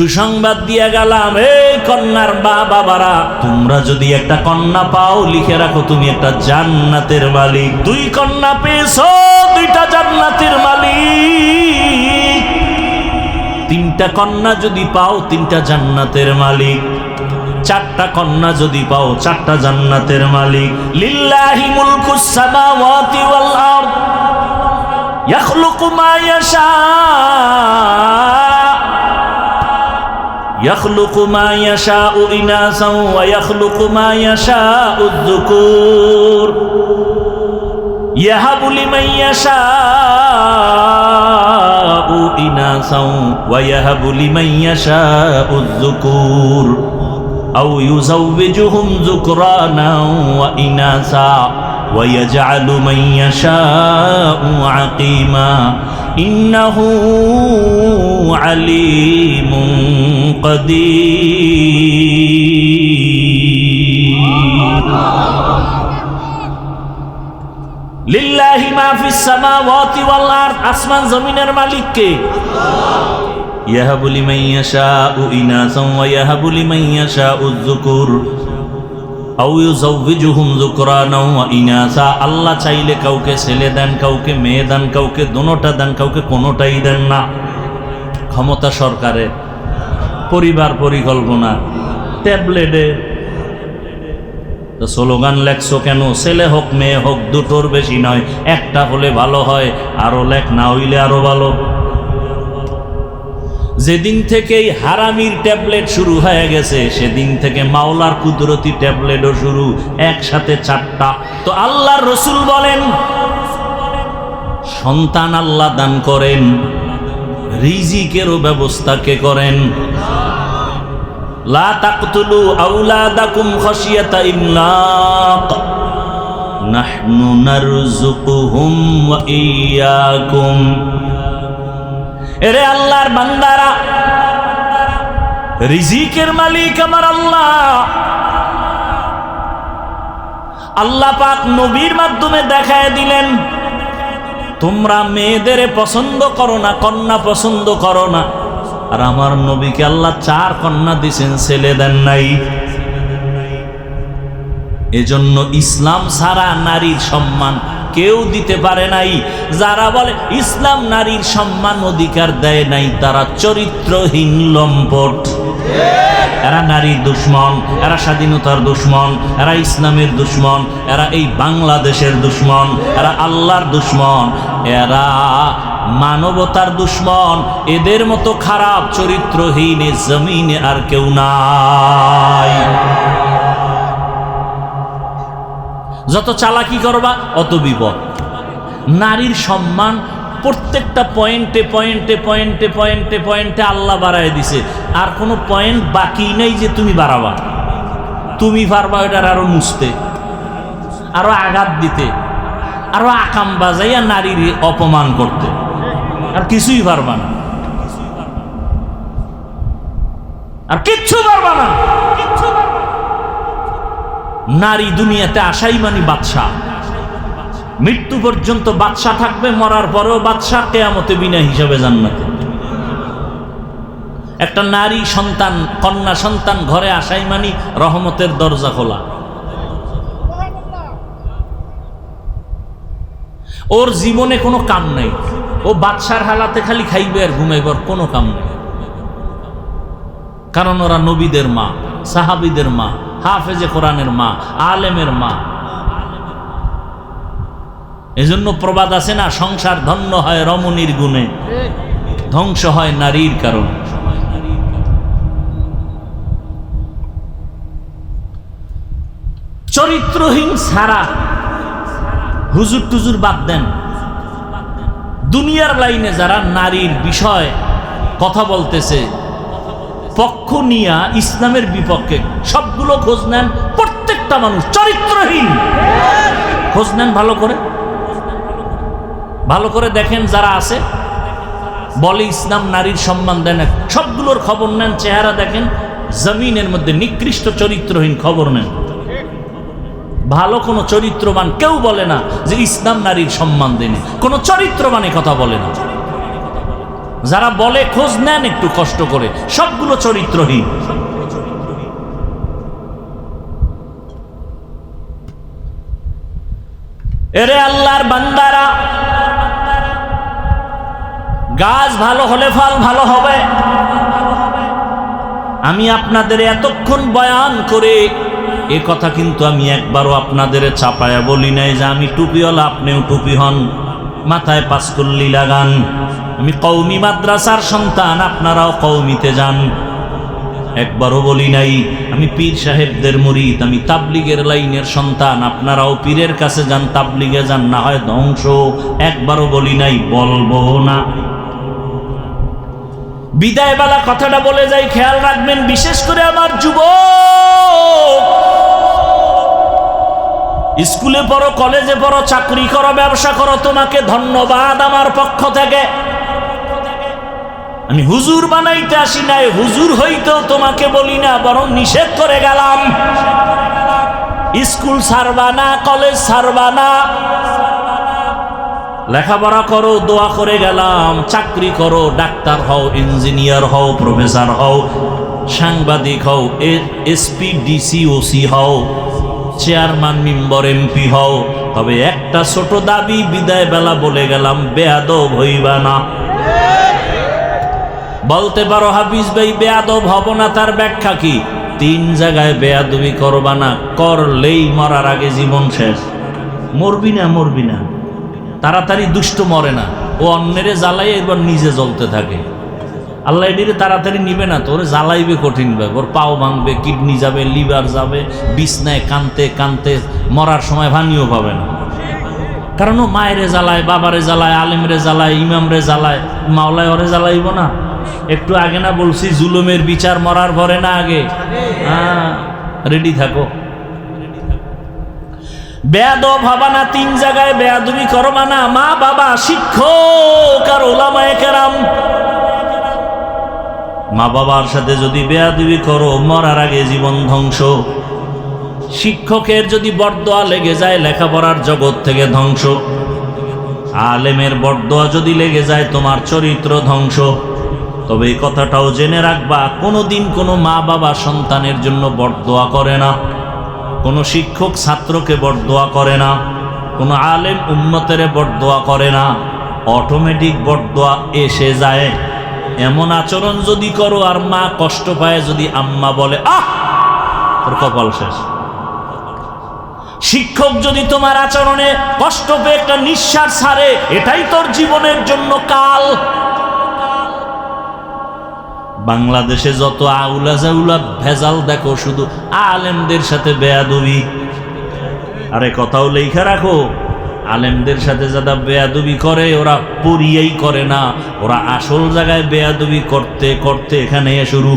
সুসংবাদ দিয়ে গেলাম, এই কন্যার বাবারা, তোমরা যদি একটা কন্যা পাও, লিখে রাখো তুমি একটা জান্নাতের মালিক। 2 কন্যা পেয়েছো, 2টা জান্নাতের মালিক। 3টা কন্যা যদি পাও, 3টা জান্নাতের মালিক। 4টা কন্যা যদি পাও, 4টা জান্নাতের মালিক। লিল্লাহি মুলকুস সামাওয়াতি ওয়াল আরদ ইয়াখলুকু মা ইয়াশা يخلق ما يشاء إناثا ويخلق ما يشاء الذكور يهب لمن يشاء إناثا ويهب لمن يشاء الذكور أو يزوجهم ذكرانا وإناثا ويجعل من يشاء عقيما إنه عليم قدير لله ما في السماوات والأرض আসমান জমিনের মালিক কে? يهب لمن يشاء إناثا ويهب لمن يشاء الذكور أو يزوجهم ذكرانا وإناثا আল্লাহ চাইলে কাউকে ছেলে দেন, কাউকে মেয়ে দেন, কাউকে দুটোটা দেন, কাউকে কোনোটাই দেন না। ক্ষমতা সরকারের, পরিবার পরিকল্পনা, ট্যাবলেটে। তো স্লোগান লেখছো কেন? ছেলে হোক মেয়ে হোক, দুটোর বেশি নয়, একটা হলে ভালো হয়, আরো লেখ, না হইলে আরো ভালো। যেদিন থেকে এই হারামির ট্যাবলেট শুরু হয়ে গেছে, সেদিন থেকে মাওলার কুদরতি ট্যাবলেটও শুরু, একসাথে 4টা। তো আল্লাহর রসুল বলেন, সন্তান আল্লাহ দান করেন, রিজিকেরও ব্যবস্থা কে করেন? লা তাকতুলু আওলাদাকুম খাশিয়াতা ইমলাক নাহনু নারযুকুহুম ওয়া ইয়্যাকুম। এরে আল্লাহর বান্দারা, রিজিকের মালিক আমার আল্লাহ। আল্লাহ পাক নবীর মাধ্যমে দেখায় দিলেন, তোমরা মেয়েদের পছন্দ করো না, কন্যা পছন্দ করো না। আর আমার নবীকে আল্লাহ 4 কন্যা দিয়েছেন, ছেলে দেন নাই। এজন্য ইসলাম ছাড়া নারীর সম্মান কেউ দিতে পারে নাই। যারা বলে ইসলাম নারীর সম্মান অধিকার দেয় নাই, তারা চরিত্রহীন লম্পট। এরা নারীর দুশ্মন, এরা স্বাধীনতার দুশ্মন, এরা ইসলামের দুশ্মন, এরা এই বাংলাদেশের দুশ্মন, এরা আল্লাহর দুশ্মন, এরা মানবতার দুশ্মন। এদের মতো খারাপ চরিত্রহীন এ জমিনে আর কেউ নাই। যত চালাকি করবা অত বিপদ। নারীর সম্মান প্রত্যেকটা পয়েন্টে পয়েন্টে পয়েন্টে পয়েন্টে পয়েন্টে আল্লাহ বাড়ায় দিছে, আর কোনো পয়েন্ট বাকি নেই যে তুমি বাড়াবা। তুমি পারবা ওটার আরো মুছতে, আরো আঘাত দিতে, আরো আকাম বাজাইয়া নারীর অপমান করতে, আর কিছুই পারবা না, আর কিচ্ছু পারবা না। নারী দুনিয়াতে আসাই মানে বাদশা। মৃত্যু পর্যন্ত বাদশা থাকবে, মরার পরেও বাদশা, কিয়ামতে বিনা হিসাবে জান্নাতে। একটা নারী সন্তান, কন্যা সন্তান ঘরে আসাই মানে রহমতের দরজা খোলা। ওর জীবনে কোনো কাম নাই, ও বাদশার হালাতে খালি খাইবে আর ঘুমাইবে, কোনো কাম নেই। কারণ ওরা নবীদের মা, সাহাবীদের মা, হাফেজে কোরআনের মা, আলেমের মা। এজন্য প্রবাদ আছে না, সংসার ধন্য হয় রমণীর গুণে, ধ্বংস হয় নারীর কারণে। চরিত্রহীন ছাড়া হুজুর টুজুর বাদ দেন। দুনিয়ার লাইনে যারা নারীর বিষয় কথা বলতেছে, পক্ষ নিয়া ইসলামের বিপক্ষে, সবগুলো খোঁজ নেন। প্রত্যেকটা মানুষ চরিত্রহীন। খোঁজ নেন ভালো করে, ভালো করে দেখেন যারা আছে বলে ইসলাম নারীর সম্মান দেয় না, সবগুলোর খবর নেন, চেহারা দেখেন, জমিনের মধ্যে নিকৃষ্ট চরিত্রহীন খবর নেন। ভালো কোনো চরিত্রবান কেউ বলে না যে ইসলাম নারীর সম্মান দেয় না, কোনো চরিত্রবান কথা বলে না। যারা বলে খোঁজ নেন একটু কষ্ট করে, সবগুলো চরিত্রহীন। এরে আল্লাহর বান্দারা, গাছ ভালো হলে ফল ভালো হবে। আমি আপনাদের এতক্ষণ বয়ান করে এ কথা কিন্তু আমি একবারও আপনাদের চাপায়া বলি নাই যে আমি টুপিওয়ালা আপনিও টুপি হন, মাথায় পাঁচকল্লি লাগান। আমি কওমি মাদ্রাসার সন্তান, আপনারাও কওমিতে যান, একবারও বলি নাই। আমি পীর সাহেবদের মুরিদ, আমি তাবলিগের লাইনের সন্তান, আপনারাও পীরের কাছে যান, তাবলিগে যান, না হয় ধ্বংস। একবারও বলি নাই, বলবো না। বিদায় বেলা কথাটা বলে যাই, খেয়াল রাখবেন, বিশেষ করে আমার যুবক, স্কুলে পড়ো, কলেজে পড়ো, চাকরি করো, ব্যবসা করো, তোমাকে ধন্যবাদ আমার পক্ষ থেকে। আমি হুজুর বানাইতে আসি নাই, হুজুর হইতেও তোমাকে বলি না, বরং নিষেধ করে গেলাম। স্কুল ছাড়বা না, কলেজ ছাড়বা না, লেখাপড়া করো, দোয়া করে গেলাম। চাকরি করো, ডাক্তার হও, ইঞ্জিনিয়ার হও, প্রফেসর হও, সাংবাদিক হও, এসপি, ডিসি, ওসি হও, চেয়ারম্যান, মেম্বার, এমপি হও। তবে একটা ছোট দাবি বিদায় বেলা বলে গেলাম, বেয়াদব হইবা না। বলতে পারো হাফিজ ভাই বেয়াদব হব না, তার ব্যাখ্যা কি? 3 জায়গায় বেয়াদবি করবা না, করলেই মরার আগে জীবন শেষ। মরবি না, মরবি না, তাড়াতাড়ি দুষ্ট মরে না, ও অন্যেরে জ্বালাই এবার নিজে জ্বলতে থাকে। আল্লাহ এটিরে তাড়াতাড়ি নিবে না, তোরে জ্বালাইবে কঠিন ভাবে, ওর পাও ভাঙবে, কিডনি যাবে, লিভার যাবে, বিছনায় কানতে কানতে মরার সময় ভানিও পাবে না। কারণ ও মায়েরে জ্বালায়, বাবারে জ্বালায়, আলেমরে জ্বালায়, ইমামরে জ্বালায়, মাওলায় ওরে জ্বালাইব না? একটু আগে না বলছি জুলুমের বিচার মরার পরে না আগে? হ্যাঁ, রেডি থাকো। বেয়াদব হবা না, 3 জায়গায় বেয়াদবি করবা না, মা বাবা, শিক্ষক আর উলামায়ে কেরাম। মা বাবার সাথে যদি বেয়াদবি করো, মরার আগে জীবন ধ্বংস। শিক্ষকের যদি বরদোয়া লেগে যায়, লেখাপড়ার জগৎ থেকে ধ্বংস। আলেমের বরদোয়া যদি লেগে যায়, তোমার চরিত্র ধ্বংস। তবে এই কথাটাও জেনে রাখবা, কোনোদিন কোনো মা বাবা সন্তানের জন্য বরদোয়া করে না, কোনো শিক্ষক ছাত্রকে বরদোয়া করে না, কোনো আলেম উম্মতের বরদোয়া করে না। অটোমেটিক বরদোয়া এসে যায়। এমন আচরণ যদি করো আর মা কষ্ট পায়, যদি আম্মা বলে আহ, তোর কপাল শেষ। শিক্ষক যদি তোমার আচরণে কষ্ট পেয়ে একটা নিঃশ্বাস ছাড়ে, এটাই তোর জীবনের জন্য কাল। বাংলাদেশে যত আউলা জাউলা ভেজাল দেখো, শুধু আলেমদের সাথে বেয়াদবি। আরে কথাও লেখা রাখো, আলেমদের সাথে যারা বেয়াদবি করে, ওরা পড়িয়েই করে না, ওরা আসল জায়গায় বেয়াদবি করতে করতে এখানে শুরু।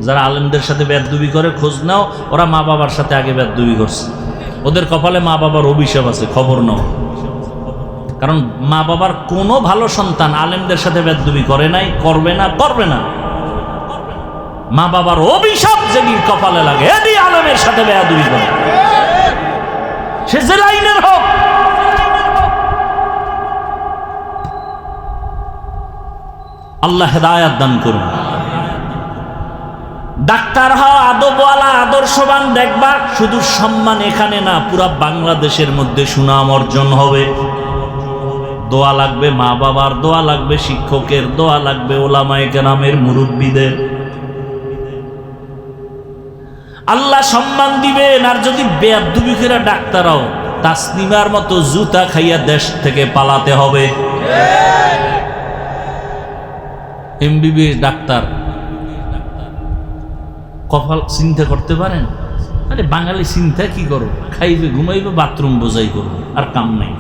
যারা আলেমদের সাথে বেয়াদবি করে, খোঁজ নাও, ওরা মা বাবার সাথে আগে বেয়াদবি করছে। ওদের কপালে মা বাবার অভিশাপ আছে, খবর নাও। কারণ মা বাবার কোনো ভালো সন্তান আলেমদের সাথে বেয়াদবি করে নাই, করবে না, করবে না। মা বাবার অভিশাপ যেদিন কপালে লাগে, এদি আলেমের সাথে বেয়াদবি করে, সে যে লাইনের হোক। আল্লাহ হেদায়েত দান করুন। ডাক্তার হওয়া, আদবওয়ালা, আদর্শবান, দেখবা শুধু সম্মান এখানে না, পুরা বাংলাদেশের মধ্যে সুনাম অর্জন হবে। দোয়া লাগবে, মা বাবার দোয়া লাগবে, শিক্ষকের দোয়া লাগবে, ওলামায়ে কেরামের, মুরব্বীদের। আল্লাহ সম্মান দিবেন। আর যদি বেয়াদবি করে ডাক্তার হও, তাসনিমার মতো জুতা খাইয়া দেশ থেকে পালাতে হবে। এমবিবিএস ডাক্তার, কপাল চিন্তা করতে পারেন? আরে বাঙালি চিন্তা কি করো, খাইবে, ঘুমাইবে, বাথরুম বোঝাই করবে, আর কাম নাই।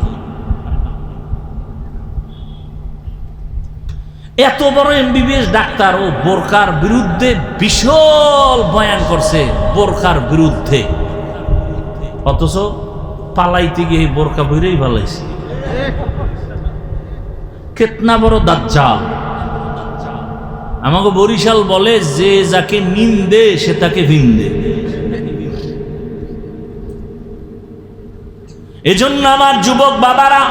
এত বড় এমবিবিএস ডাক্তার, ও বোরকার বিরুদ্ধে বিশাল বয়ান করছে, বোরকার বিরুদ্ধে, অথচ পালাইতে গিয়ে বোরকা বইরেই পালাইছে। কেতনা বড় দাজ্জাল। আমাকে বরিশাল বলে, যে যাকে নিন্দে সে তাকে ভিন্দে। এজন্য আমার যুবক বাবারা,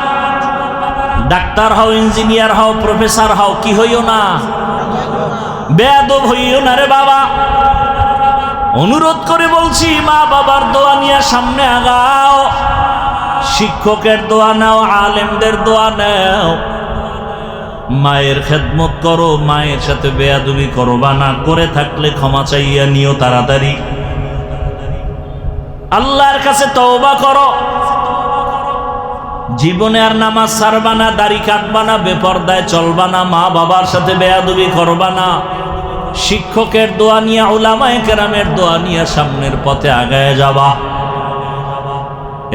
ডাক্তার হও, ইঞ্জিনিয়ার হও, প্রফেসর হও, কি হইও না, বেয়াদব হইও না রে বাবা। অনুরোধ করে বলছি, মা বাবার দোয়া নিয়ে সামনে আগাও, শিক্ষকের দোয়া নাও, আলেমদের দোয়া নাও, মায়ের খেদমত করো, মায়ের সাথে বেয়াদবি করবা না, করে থাকলে ক্ষমা চাইয়া নিও তাড়াতাড়ি। আল্লাহর কাছে তওবা করো, জীবনে আর নামাজ ছাড়বা না, দাড়ি কাটবা না, বেপরদায় চলবা না, মা বাবার সাথে বেয়াদবি করবা না, শিক্ষকের দোয়া নিয়ে, উলামায়ে কেরামের দোয়া নিয়ে সামনের পথে আগায় যাবা।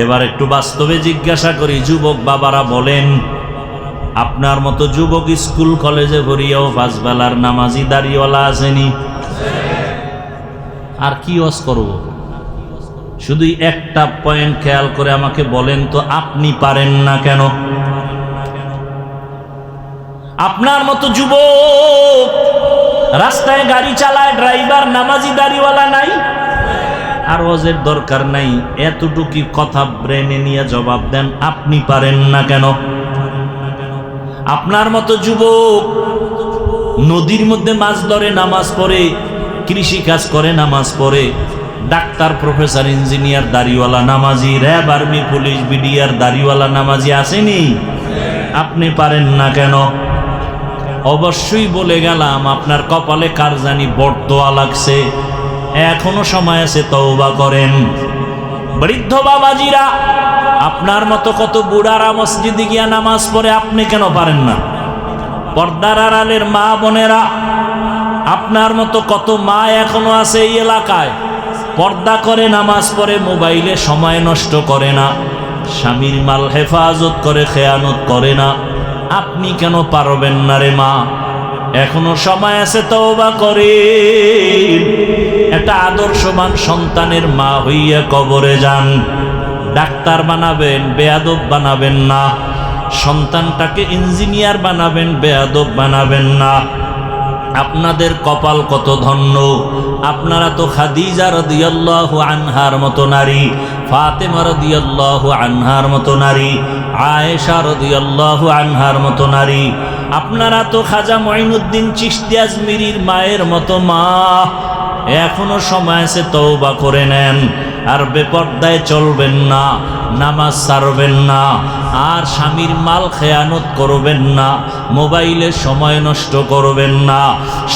এবার একটু বাস্তবে জিজ্ঞাসা করি, যুবক বাবারা বলেন, আপনার মতো যুবক স্কুল কলেজে ভরিয়াও 5 বেলার নামাজি দাড়িওয়ালা আসেনি? আর কি ওয়াজ করব? শুধু একটা পয়েন্ট খেয়াল করে আমাকে বলেন তো, আপনি পারেন না কেন? আপনার মতো যুবক রাস্তায় গাড়ি চালায়, ড্রাইভার নামাজি দাড়িওয়ালা নাই? আর ওয়াজের দরকার নাই, এতটুকু কথা ব্রেনে নিয়ে জবাব দেন, আপনি পারেন না কেন? আপনার মতো যুবক নদীর মধ্যে মাছ ধরে, নামাজ পড়ে, কৃষি কাজ করে, নামাজ পড়ে, ডাক্তার, প্রফেসর, ইঞ্জিনিয়ার দাড়িওয়ালা নামাজি, র্যাব, আর্মি, পুলিশ, বিডিআর দাড়িওয়ালা নামাজি আসেনি? আপনি পারেন না কেন? অবশ্যই বলে গেলাম, আপনার কপালে কার জানি বটদোয়া লাগছে, এখনো সময় আছে, তওবা করেন। বৃদ্ধ বাবাজিরা, আপনার মতো কত বুড়ারা মসজিদে গিয়া নামাজ পড়ে, আপনি কেন পারেন না? পর্দার আড়ালের মা বোনেরা, আপনার মতো কত মা এখনো আছে এই এলাকায়, পর্দা করে নামাজ পড়ে, মোবাইলে সময় নষ্ট করে না, স্বামীর মাল হেফাজত করে, খেয়ানত করে না, আপনি কেন পারবেন না রে মা? এখনো সময় আছে, তওবা করেন। একটা আদর্শবান সন্তানের মা হইয়া কবরে যান। ডাক্তার বানাবেন, বেয়াদব বানাবেন না। সন্তানটাকে ইঞ্জিনিয়ার বানাবেন, বেয়াদব বানাবেন না। আপনাদের কপাল কত ধন্য, আপনারা তো খাদিজা রাদিয়াল্লাহু আনহার মতো নারী, ফাতেমা রাদিয়াল্লাহু আনহার মতো নারী, আয়েশা রাদিয়াল্লাহু আনহার মতো নারী, আপনারা তো খাজা মঈনুদ্দিন চিশতি আজমিরির মায়ের মতো মা। এখনো সময় আছে, তওবা করে নেন। আর বেপর্দায় চলবেন না, নামাজ ছাড়বেন না, আর স্বামীর মাল খেয়ানত করবেন না, মোবাইলে সময় নষ্ট করবেন না।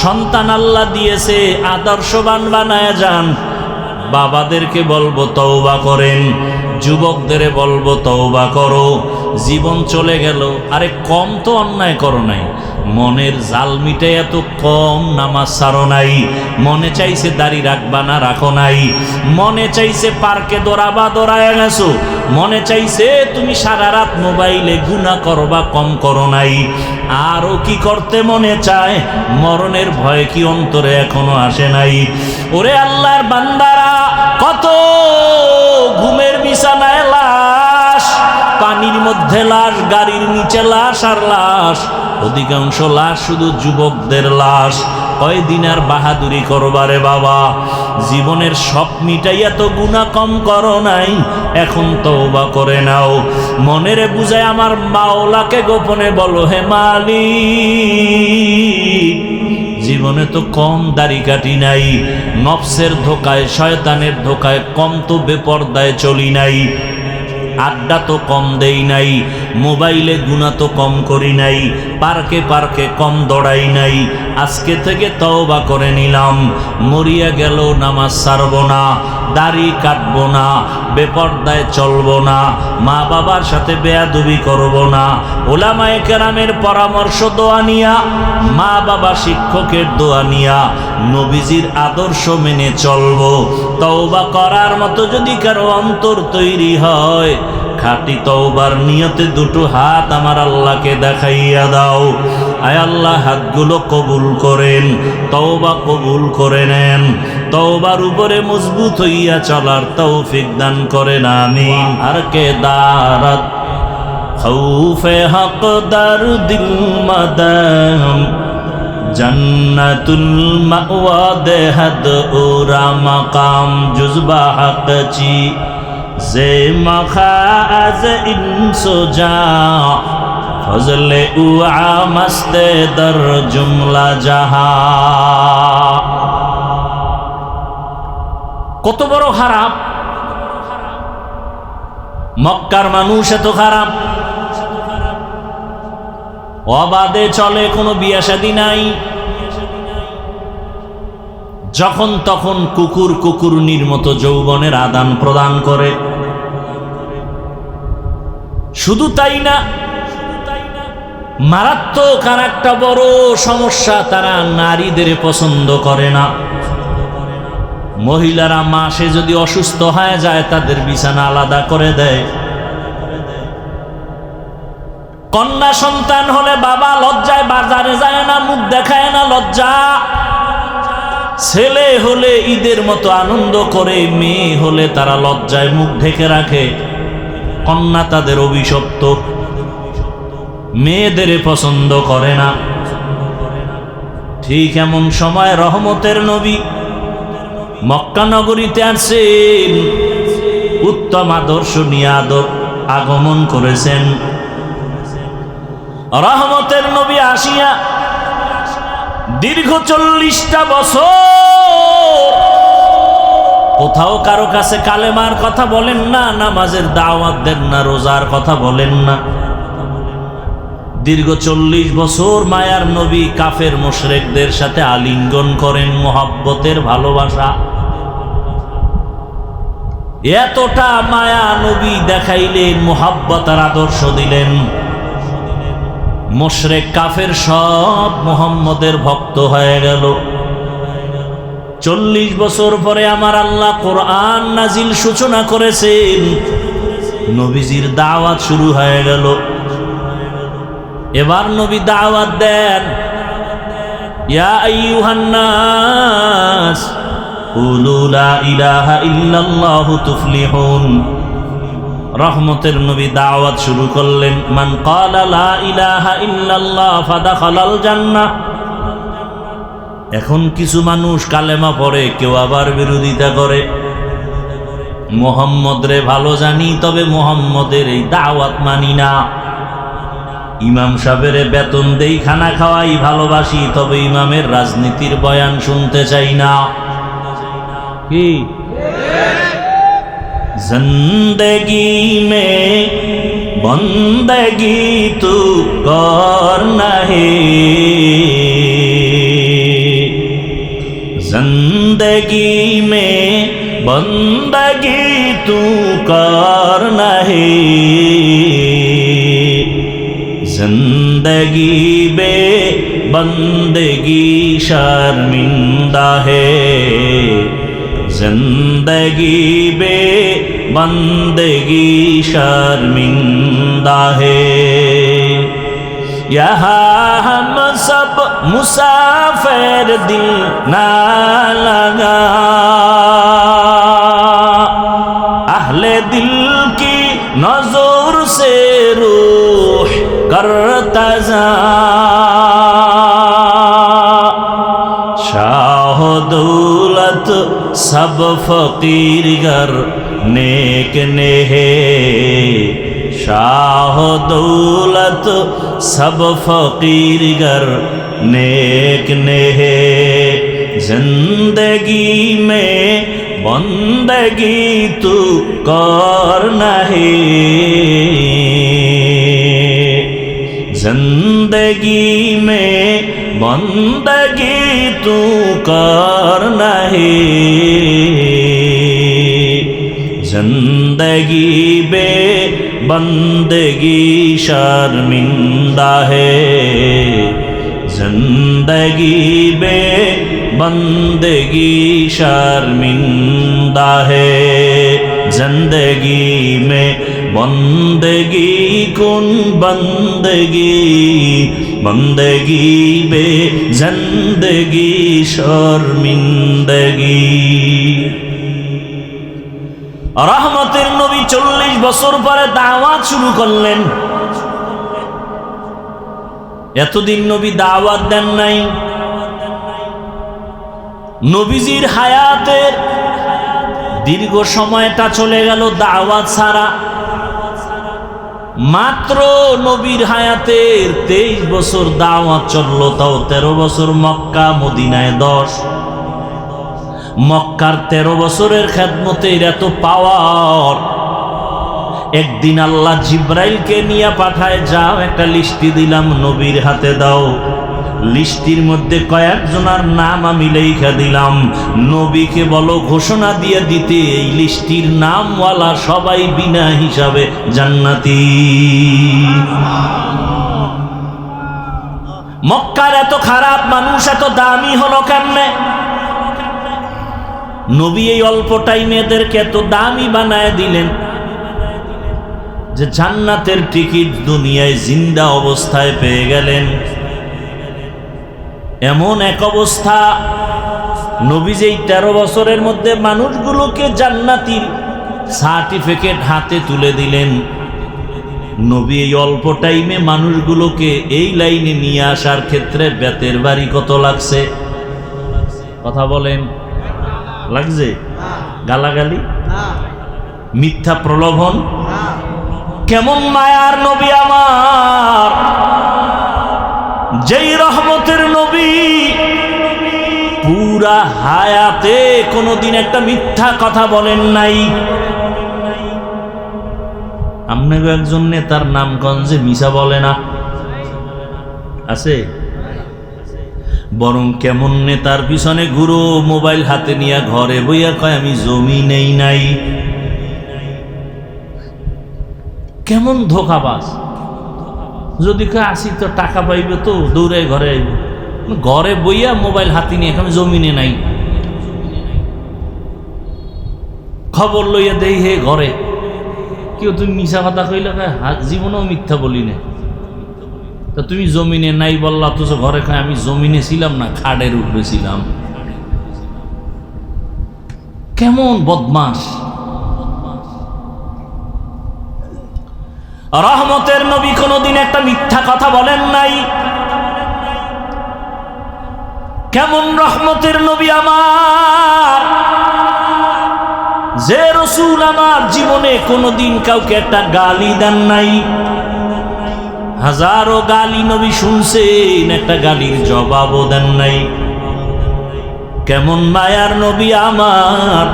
সন্তান আল্লাহ দিয়েছে, আদর্শবান বানায় যান। বাবাদেরকে বলবো তওবা করেন, যুবকদের বলবো তওবা করো। জীবন চলে গেল, আরে কম তো অন্যায় করো নাই, মনের জাল মিটে এত কম নামাজ ছাড়ো নাই। মনে চাইছে দাড়ি রাখবা না, রাখো নাই। মনে চাইছে পার্কে দৌড়াবা, দৌড়ায় গেছো। মনে চাইছে তুমি সারা রাত মোবাইলে গুনাহ করবা, কম করো নাই। আরও কি করতে মনে চায়? মরণের ভয় কি অন্তরে এখনো আসে নাই? ওরে আল্লাহর বান্দারা, কত ঘুমের বিছানায় লাশ, পানির মধ্যে লাশ, গাড়ির নিচে লাশ আর লাশ। অধিকাংশ লাশ শুধু যুবকদের লাশ। কয়দিন আর বাহাদুরি করবারে বাবা? জীবনের সব মিটাইয়া তো গুনাহ কম করো নাই, এখন তওবা করে নাও। মনেরে বুঝায় আমার মাওলাকে গোপনে বলো, হে মালিক, জীবনে তো কম দাড়ি কাটি নাই, নফসের ধোকায়, শয়তানের ধোকায় কম তো বেপরদায় চলি নাই, আড্ডা তো কম দেই নাই, মোবাইলে গুনাহ তো কম করি নাই, পার্কে পার্কে কম দৌড়াই নাই। আজকে থেকে তওবা করে নিলাম, মরিয়া গেল নামাজ ছাড়ব না, দাড়ি কাটবো না, বেপরদায় চলবো না, মা বাবার সাথে বেয়াদবি করব না। উলামায়ে কেরামের পরামর্শ দোয়া নিয়া, মা বাবা শিক্ষকের দোয়া নিয়া, নবীজির আদর্শ মেনে চলবো। তওবা করার মতো যদি কারো অন্তর তৈরি হয়, খাঁটি তওবার নিয়তে দুটো হাত আমার আল্লাহকে দেখাইয়া দাও। আয় আল্লাহ, হাতগুলো কবুল করেন, তওবা কবুল করে নেন। তওবার উপরে মজবুত হইয়া চলার তৌফিক দান করেন, আমিন। আর কে দারাত খৌফে হক দার দিল মাদাম, জান্নাতুল মাওয়া দেহাদ ওরা মাকাম জুজবা হকচি জে মাখা আজ ইনসো যা ফজলে উআ মস্তে দর জুমলা জাহা। কত বড় খারাপ! মক্কার মানুষ এত খারাপ, অবাধে চলে, কোনো বিয়া শাদী নাই। যখন তখন কুকুর কুকুরনির মতো যৌবনের আদান প্রদান করে। শুধু তাই না, মারাত্মক আর একটা বড় সমস্যা, তারা নারীদের পছন্দ করে না। মহিলারা মাসে যদি অসুস্থ হয়ে যায় তাদের বিছানা আলাদা করে দেয়। কন্যা সন্তান হলে বাবা লজ্জায় বাজারে যায় না, মুখ দেখায় না, লজ্জা। ছেলে হলে ঈদের মতো আনন্দ করে, মেয়ে হলে তারা লজ্জায় মুখ ঢেকে রাখে। কন্যা তাদের অভিশপ্ত, মেয়েদের পছন্দ করে না। ঠিক এমন সময় রহমতের নবী মক্কা নগরীতে আসছেন, উত্তম আদর্শ নিয়ে আগমন করেছেন। রহমতের নবী আসিয়া দীর্ঘ 40টা বছর কোথাও কারো কাছে কালেমার কথা বলেন না, নামাজের দাওয়াত দেন না, রোজার কথা বলেন না। দীর্ঘ 40 বছর মায়ার নবী কাফের মুশরিকদের সাথে আলিঙ্গন করেন, মোহাব্বতের ভালোবাসা। এতটা মায়া নবী দেখাইলেন, মোহাব্বতের আদর্শ দিলেন। মুশরিক কাফের সব মুহাম্মদের ভক্ত হয়ে গেল। 40 বছর পরে আমার আল্লাহ কোরআন নাজিল সূচনা করেছেন, নবীজির দাওয়াত শুরু হয়ে গেল। এবার নবী দাওয়াত দেন, ইয়া আইয়ুহান নাস কুলু লা ইলাহা ইল্লাল্লাহু তুফলিহুন। রহমতের নবী দাওয়াত শুরু করলেন, মান ক্বালা লা ইলাহা ইল্লাল্লাহ ফাদাখালাল জান্নাহ। এখন কিছু মানুষ কালেমা পড়ে, কেউ আবার বিরোধিতা করে। মুহাম্মদ রে ভালো জানি, তবে মুহাম্মদের এই দাওয়াত মানি না। ইমাম সাহেবের বেতন দেই, খানা খাওয়াই ভালোবাসি, তবে ইমামের রাজনীতির বয়ান শুনতে চাই না। কি জিন্দগি মে বন্দগি তু করনা হে, जिंदगी में बंदगी तू करना है, जिंदगी बे बंदगी शर्मिंदा है, जिंदगी बे बंदगी शर्मिंदा है। यहाँ हम सब मुसाफिर दिल ना लगा, अहले दिल की नजर से रूह करता जा, शाह दौलत सब फकीर गर नेक ने है, शाह दौलत सब फकीर गर नेक ने है, जिंदगी में बंदगी तू करना है, जिंदगी में बंदगी तू करना है, जिंदगी बे बंदगी शर्मिंदा है, जिंदगी बे बंदगी शर्मिंदा है, जिंदगी में बंदगी कुन बंदगी, बंदगी बे जिंदगी शर्मिंदगी। রহমতের নবী 40 বছর পরে দাওয়াত শুরু করলেন। এতদিন নবী দাওয়াত দেন নাই। নবীজির হায়াতের দীর্ঘ সময়টা চলে গেল দাওয়াত ছাড়া। মাত্র নবীর হায়াতের 23 বছর দাওয়াত চলল, তাও 13 বছর মক্কা, মদিনায় 10। মক্কার 13 বছরের খেদমতের এত পাওয়ার, একদিন আল্লাহ জিব্রাইলকে নিয়ে পাঠায়, যাও একটা লিস্টি দিলাম, নবীর হাতে দাও। লিস্টির মধ্যে কয়েকজনের নাম আমি লেখা দিলাম, নবীকে বলো ঘোষণা দিয়ে দিতে এই লিস্টির নামওয়ালা সবাই বিনা হিসাবে জান্নাতি। মক্কার এত খারাপ মানুষ এত দামি হলো কেমনে? নবী এই অল্প টাইমে এদেরকে এত দামি বানায় দিলেন যে জান্নাতের টিকিট দুনিয়ায় জিন্দা অবস্থায় পেয়ে গেলেন। এমন এক অবস্থা, নবী যেই 13 বছরের মধ্যে মানুষগুলোকে জান্নাতির সার্টিফিকেট হাতে তুলে দিলেন, নবী এই অল্প টাইমে মানুষগুলোকে এই লাইনে নিয়ে আসার ক্ষেত্রে বেতের বাড়ি কত লাগছে? কথা বলেন, লাগছে? গালাগালি, মিথ্যা প্রলোভন। কেমন মায়ার নবী আমার, যেই রহমতের নবী পুরা হায়াতে কোনোদিন একটা মিথ্যা কথা বলেন নাই। আপনাকে একজন নেতার নামগঞ্জে মিশা বলে না, আছে? বরং কেমন নেতার পিছনে ঘুরো, মোবাইল হাতে নিয়ে ঘরে বইয়া কয় আমি জমি নেই নাই। কেমন ধোঁকাবাজ! যদি কয় আসি তো টাকা পাইবে, তো দৌড়ে ঘরে আইব, ঘরে বইয়া মোবাইল হাতে নিয়ে এখন জমিনে নাই। খবর লইয়া দেই হে ঘরে, কেউ তুমি মিশা কথা কইলে জীবনেও মিথ্যা বলি না। তা তুমি জমিনে নাই বললা, তো ঘরে খায় আমি জমিনে ছিলাম না, খাড়ের উপরে ছিলাম। কেমন বদমাস! রহমতের নবী কোনদিন একটা মিথ্যা কথা বলেন নাই। কেমন রহমতের নবী আমার, যে রাসূল আমার জীবনে কোনদিন কাউকে একটা গালি দেন নাই। হাজারো গালি নবী শুনছেন, একটা গালির জবাবও দেন নাই। কেমন মায়ার নবী আমার,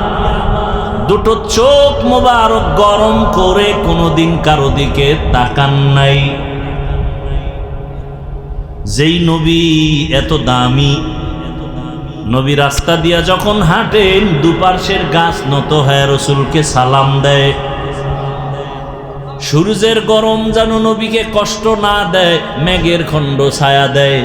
দুটো চোখ মোবারক গরম করে কোনোদিন কারো দিকে তাকান নাই। যেই নবী এত দামি, নবী রাস্তা দিয়া যখন হাঁটেন দুপার্শ্বের গাছ নত হয়ে রসুলকে সালাম দেয়। সূর্যের গরম যেন নবীকে কষ্ট না দেয়, মেঘের খণ্ড ছায়া দেয়।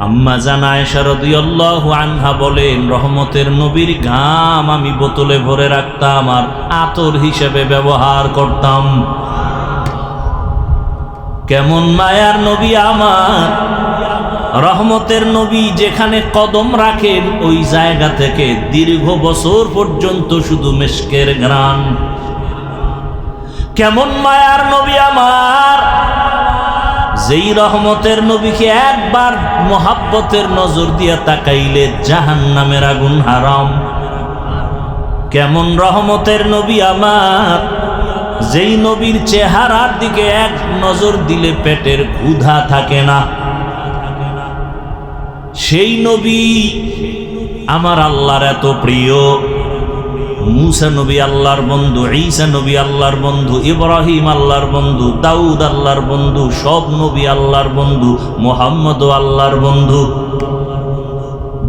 আম্মা জান আয়েশা রাদিয়াল্লাহু আনহা বলেন, রহমতের নবীর ঘাম আমি বোতলে ভরে রাখতাম আর আতর হিসেবে ব্যবহার করতাম। কেমন মায়ার নবী আমার, রহমতের নবী যেখানে কদম রাখেন ওই জায়গা থেকে দীর্ঘ বছর পর্যন্ত শুধু মিশকের ঘ্রাণ। কেমন মায়ার নবী আমার, যেই রহমতের নবীকে একবার মোহাব্বতের নজর দিয়া তাকাইলে জাহান্নামের আগুন হারাম। কেমন রহমতের নবী আমার, যেই নবীর চেহারার দিকে এক নজর দিলে পেটের ক্ষুধা থাকে না। সেই নবী আমার আল্লাহর এত প্রিয়। মুসা নবী আল্লাহর বন্ধু, ঈসা নবী আল্লাহর বন্ধু, ইব্রাহিম আল্লাহর বন্ধু, দাউদ আল্লাহর বন্ধু, সব নবী আল্লাহর বন্ধু, মুহাম্মদও আল্লাহর বন্ধু।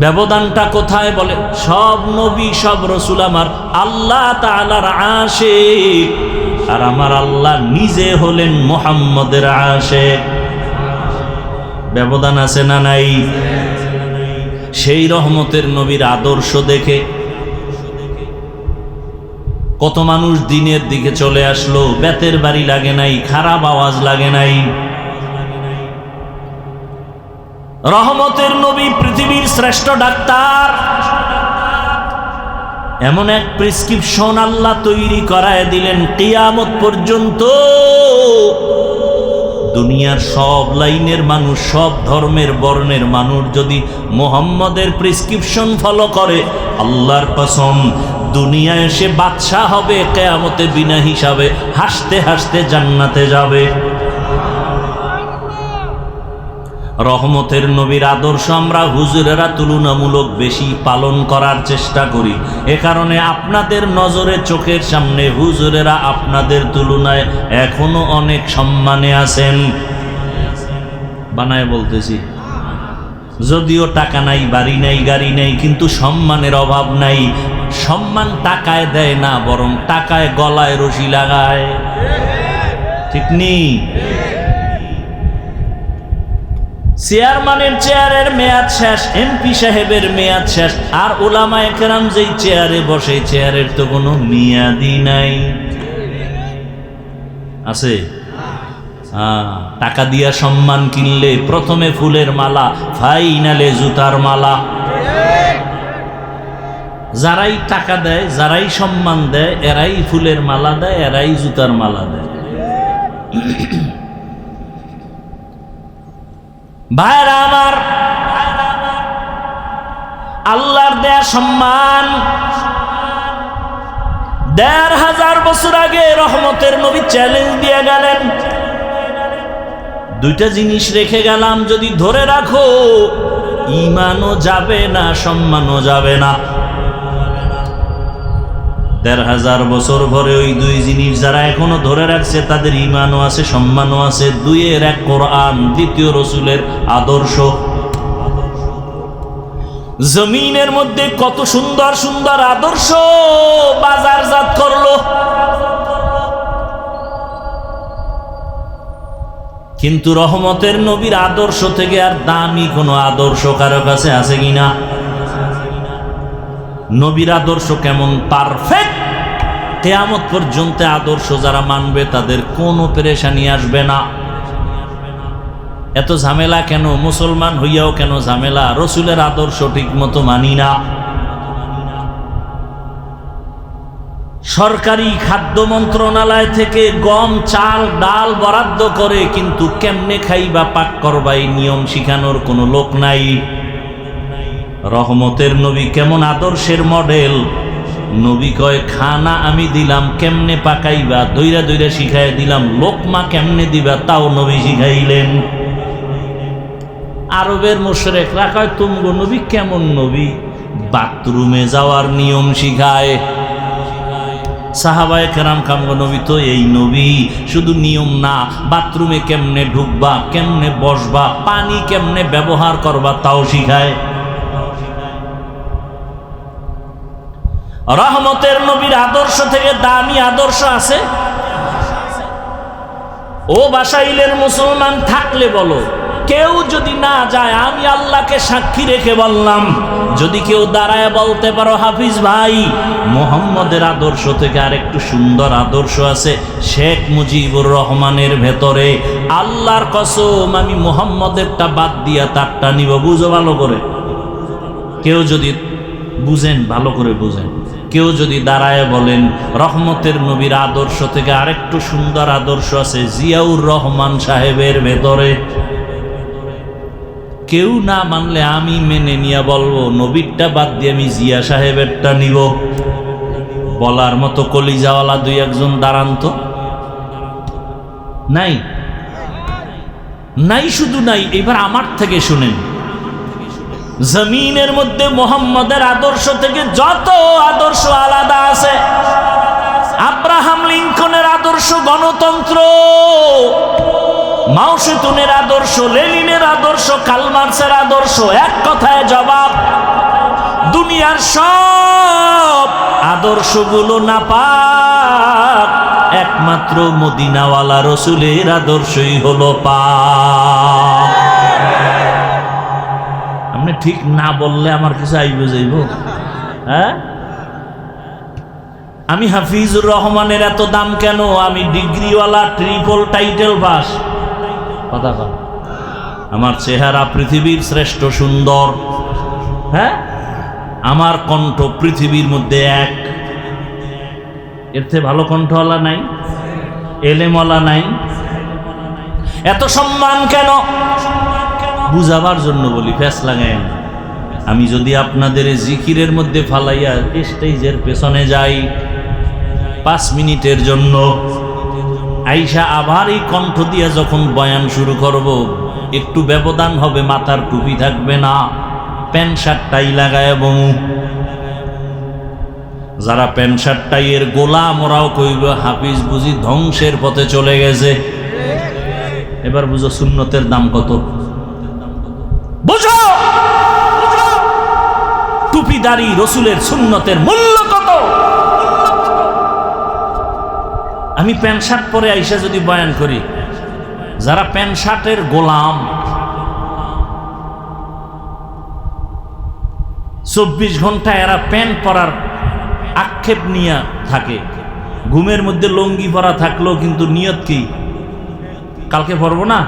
ব্যবধানটা কোথায়? বলে সব নবী সব রসুল আমার আল্লাহ তাআলার আশিক, আর আমার আল্লাহ নিজে হলেন মুহাম্মদের আশিক। ব্যবধান আছে না নাই? সেই রহমতের নবীর আদর্শ দেখে কত মানুষ দিনের দিকে চলে আসলো, বেতের বাড়ি লাগে নাই, খারাপ আওয়াজ লাগে নাই। রহমতের নবী পৃথিবীর শ্রেষ্ঠ ডাক্তার। এমন এক প্রেসক্রিপশন আল্লাহ তৈরি করায় দিলেন, কিয়ামত পর্যন্ত দুনিয়ার সব লাইনের মানুষ, সব ধর্মের বর্ণের মানুষ যদি মুহাম্মদের প্রেসক্রিপশন ফলো করে, আল্লাহর কসম দুনিয়ায় সে বাদশা হবে, কিয়ামতে বিনা হিসাবে হাসতে হাসতে জান্নাতে যাবে। রহমতের নবীর আদর্শ আমরা হুজুরেরা তুলনামূলক বেশি পালন করার চেষ্টা করি। এ কারণে আপনাদের নজরে চোখের সামনে হুজুরেরা আপনাদের তুলনায় এখনো অনেক সম্মানে আছেন। বানায় বলতেছি, যদিও টাকা নাই, বাড়ি নাই, গাড়ি নাই, কিন্তু সম্মানের অভাব নাই। সম্মান টাকায় দেয় না, বরং টাকায় গলায় রশি লাগায়। ঠিক নেই? চেয়ারম্যানের চেয়ারের মেয়াদ শেষ, এমপি সাহেবের মেয়াদ শেষ, আর উলামায়ে কেরাম যেই চেয়ারে বসে, চেয়ারের তো কোনো মেয়াদই নাই। আছে? টাকা দিয়া সম্মান কিনলে প্রথমে ফুলের মালা, ফাইনালে জুতার মালা। যারাই টাকা দেয়, যারাই সম্মান দেয়, এরাই ফুলের মালা দেয়, এরাই জুতার মালা দেয়। ভাইরা আমার, আল্লাহর দেয়া সম্মান ১৫০০ বছর আগে রহমতের নবী চ্যালেঞ্জ দিয়ে গেলেন, দুইটা জিনিস রেখে গেলাম, যদি ধরে রাখো ঈমানও যাবে না, সম্মানও যাবে না। ১৫০০ বছর পরে ওই দুই জিনিস যারা এখনো ধরে রাখছে তাদের ঈমানও আছে, সম্মানও আছে। দুইয়ের এক কোরআন, দ্বিতীয় রসুলের আদর্শ। জমিনের মধ্যে কত সুন্দর সুন্দর আদর্শ বাজারজাত করলো, কিন্তু রহমতের নবীর আদর্শ থেকে আর দামি কোনো আদর্শ কারো কাছে আছে কিনা? নবীর আদর্শ কেমন পারফেক্ট, কিয়ামত পর্যন্ত আদর্শ যারা মানবে তাদের কোনো পেরেশানি আসবে না। এত ঝামেলা কেন? মুসলমান হইয়াও কেন ঝামেলা? রসুলের আদর্শ ঠিক মতো মানি না। সরকারি খাদ্য মন্ত্রণালয় থেকে গম, চাল, ডাল বরাদ্দ করে, কিন্তু কেমনে খাইবা, পাক করবা, এই নিয়ম শিখানোর কোনো লোক নাই। রহমতের নবী কেমন আদর্শের মডেল? নবী কয়, খানা আমি দিলাম, কেমনে পাকাইবা দইরা দইরা শিখাই দিলাম, লোকমা কেমনে দিবা তাও নবী শিখাইলেন। আরবের মুশরিকরা কয়, তুমগো নবী কেমন নবী? বাথরুমে যাওয়ার নিয়ম শিখায়। সাহাবায়ে কেরাম কামগো নবী তো এই নবী, শুধু নিয়ম না, বাথরুমে কেমনে ঢুকবা, কেমনে বসবা, পানি কেমনে ব্যবহার করবা তাও শিখায়। রহমতের নবীর আদর্শ থেকে দামি আদর্শ আছে? ও বাসাইলের মুসলমান থাকলে বলো, কেউ যদি না যায়, আমি আল্লাহকে সাক্ষী রেখে বললাম, যদি কেউ দাঁড়ায় বলতে পারো, হাফিজ ভাই, মুহাম্মদের আদর্শ থেকে আরেকটু সুন্দর আদর্শ আছে শেখ মুজিবুর রহমানের ভেতরে, আল্লাহর কসম আমি মুহাম্মদেরটা বাদ দিয়া তারটা নিব। বুঝো ভালো করে, কেউ যদি বুঝেন, ভালো করে বুঝেন, কেউ যদি দাঁড়ায় বলেন রহমতের নবীর আদর্শ থেকে আরেকটু সুন্দর আদর্শ আছে জিয়াউর রহমান সাহেবের ভেতরে, কেউ না মানলে আমি মেনে নিয়ে বলবো, নবীরটা বাদ দিয়ে আমি জিয়া সাহেবেরটা নিব। বলার মতো কলিজাওয়ালা দুই একজন দাঁড়ান তো। নাই নাই, শুধু নাই। এবার আমার থেকে শুনেন, জমিনের মধ্যে মোহাম্মদের আদর্শ থেকে যত আদর্শ আলাদা আছে, আব্রাহাম লিঙ্কনের আদর্শ গণতন্ত্র, মাও সেতুনের আদর্শ, লেনিনের আদর্শ, কার্ল মার্ক্সের আদর্শ, এক কথায় জবাব, দুনিয়ার সব আদর্শগুলো নাপাক, একমাত্র মদিনাওয়ালা রসুলের আদর্শই হলো পাক। আপনি ঠিক না বললে আমার কিছু আইব যাইব? হ্যাঁ, আমি হাফিজুর রহমানের এত দাম কেন? আমি ডিগ্রিওয়ালা, ট্রিপল টাইটেল পাস। কথা কর, আমার চেহারা পৃথিবীর শ্রেষ্ঠ সুন্দর, হ্যাঁ, আমার কণ্ঠ পৃথিবীর মধ্যে এক, এর থেকে ভালো কণ্ঠওয়ালা নাই, এলেমওয়ালা নাই। এত সম্মান কেন? বুঝাবার জন্য বলি, ফ্যাস লাগায় না। আমি যদি আপনাদের জিকিরের মধ্যে ফালাইয়া স্টেজের পেছনে যাই 5 মিনিটের জন্য, আইসা আবার এই কণ্ঠ দিয়ে যখন বয়ান শুরু করব, একটু ব্যবধান হবে, মাথার টুপি থাকবে না, প্যান্ট শার্ট টাই লাগায় বমু। যারা প্যান্ট শার্ট টাইয়ের গোলাম ওরাও কইব হাফিজ বুঝি ধ্বংসের পথে চলে গেছে। এবার বুঝো সুন্নতের দাম কত, বুঝো টুপিদারি রসুলের সুন্নতের মূল্য কত। আমি প্যান্ট শার্ট পরে আইসা যদি বয়ান করি, যারা প্যান্ট শার্টের গোলাম 24 ঘন্টা এরা প্যান্ট পরার আক্ষেপ নিয়ে থাকে, ঘুমের মধ্যে লঙ্গি পরা থাকলেও কিন্তু নিয়ত কি কালকে পরবো না,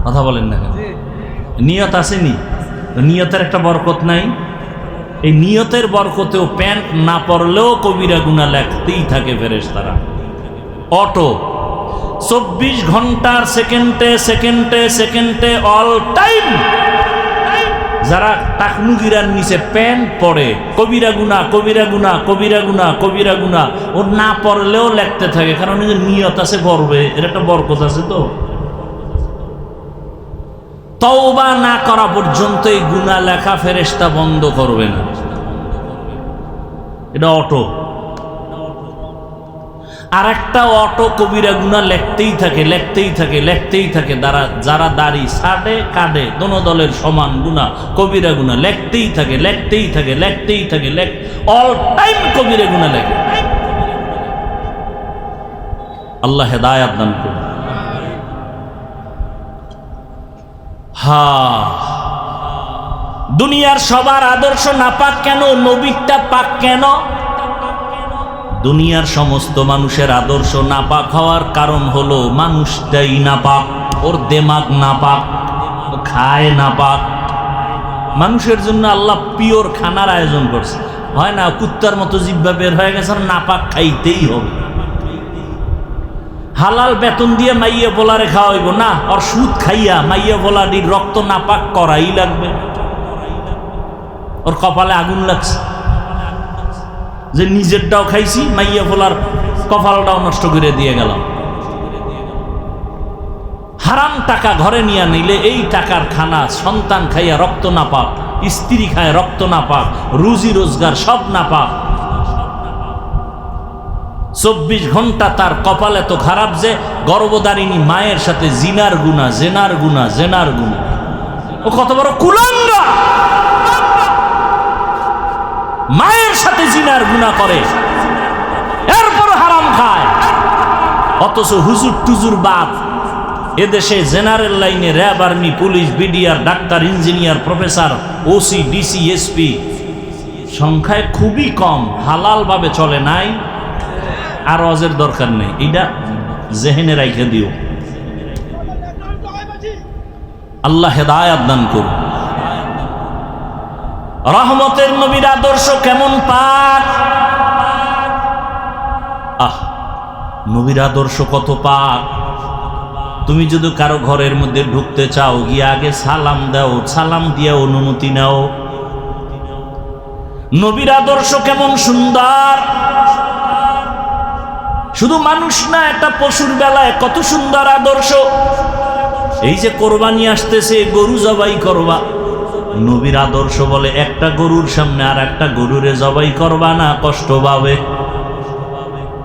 কথা বলেন না কেন? নিয়ত আসেনি, নিয়তের একটা বরকত নাই। এই নিয়তের বরকতেও প্যান্ট না পরলেও কবিরা গুনাহ লেখতেই থাকে ফেরেশতারা। অটো 24 ঘন্টার সেকেন্ডে সেকেন্ডে সেকেন্ডে অল টাইম যারা টাকনুগিরার নিচে প্যান্ট পরে কবিরা গুনাহ কবিরা গুনাহ কবিরা গুনাহ কবিরা গুনাহ, ও না পড়লেও লেখতে থাকে, কারণ নিয়ত আছে পড়বে, এর একটা বরকত আছে। তো তওবা না করা পর্যন্ত এই গুনাহ লেখা ফেরেশতা বন্ধ করবে না। এটা অটো। আর একটা অটো কবিরা গুনাহ লেখতেই থাকে লেখতেই থাকে লেখতেই থাকে। যারা দাড়ি ছাড়ে কাটে দোনো দলের সমান গুনাহ কবিরা গুনাহ লেখতেই থাকে লেখতেই থাকে লেখতেই থাকে, অল টাইম কবিরা গুনাহ লেখে। আল্লাহ হেদায়েত দান করুন। দুনিয়ার সবার আদর্শ নাপাক কেন? নবীরটা পাক কেন? দুনিয়ার সমস্ত মানুষের আদর্শ নাপাক হওয়ার কারণ হলো মানুষটাই নাপাক, ওর দেমাগ নাপাক, ও খায় নাপাক। মানুষের জন্য আল্লাহ পিওর খানার আয়োজন করছে, হয় না কুত্তার মতো জিহ্বা বের হয়ে গেছে, আর নাপাক খাইতেই হবে। হালাল বেতন দিয়ে মাইয়া বলারে খাওয়াইব না, আর সুদ খাইয়া মাইয়া বলারির রক্ত নাপাক করাই লাগবে। ওর কপালে আগুন লাগছে যে নিজেরটাও খাইছি, মাইয়া বলার কপালটাও নষ্ট করে দিয়ে গেলাম। হারাম টাকা ঘরে নিয়ে নিলে এই টাকার খানা সন্তান খাইয়া রক্ত না পাক, স্ত্রী খায় রক্ত না পাক, রুজি রোজগার সব না পাক। 24 ঘন্টা তার কপাল এত খারাপ যে গর্ভধারিণী মায়ের সাথে জিনার গুনাহ জেনার গুনাহ জেনার গুনাহ। ও কত বড় কুলাঙ্গা, মায়ের সাথে জিনার গুনাহ করে, এরপর হারাম খায়। অথচ হুজুর টুজুর বাপ এদেশে জেনারেল লাইনে RAB, army, police, BDR, doctor, engineer, professor, OC, DC, SP সংখ্যায় খুবই কম। হালাল ভাবে চলে নাই, আর অজের দরকার নেই, এটা জেহেনে রাইখে দিও। আল্লাহ হেদায়েত দান করুন। রহমতের নবীর আদর্শ কেমন পাক! নবীর আদর্শ কত পাক! তুমি যদি কারো ঘরের মধ্যে ঢুকতে চাও, গিয়ে আগে সালাম দাও, সালাম দিয়ে অনুমতি নাও। নবীর আদর্শ কেমন সুন্দর! শুধু মানুষ না, একটা পশুর বেলায় কত সুন্দর আদর্শ। এই যে কোরবানি আসতেছে, গরু জবাই করবা, নবীর আদর্শ বলে একটা গরুর সামনে আর একটা গরুরে জবাই করবা না, কষ্ট পাবে।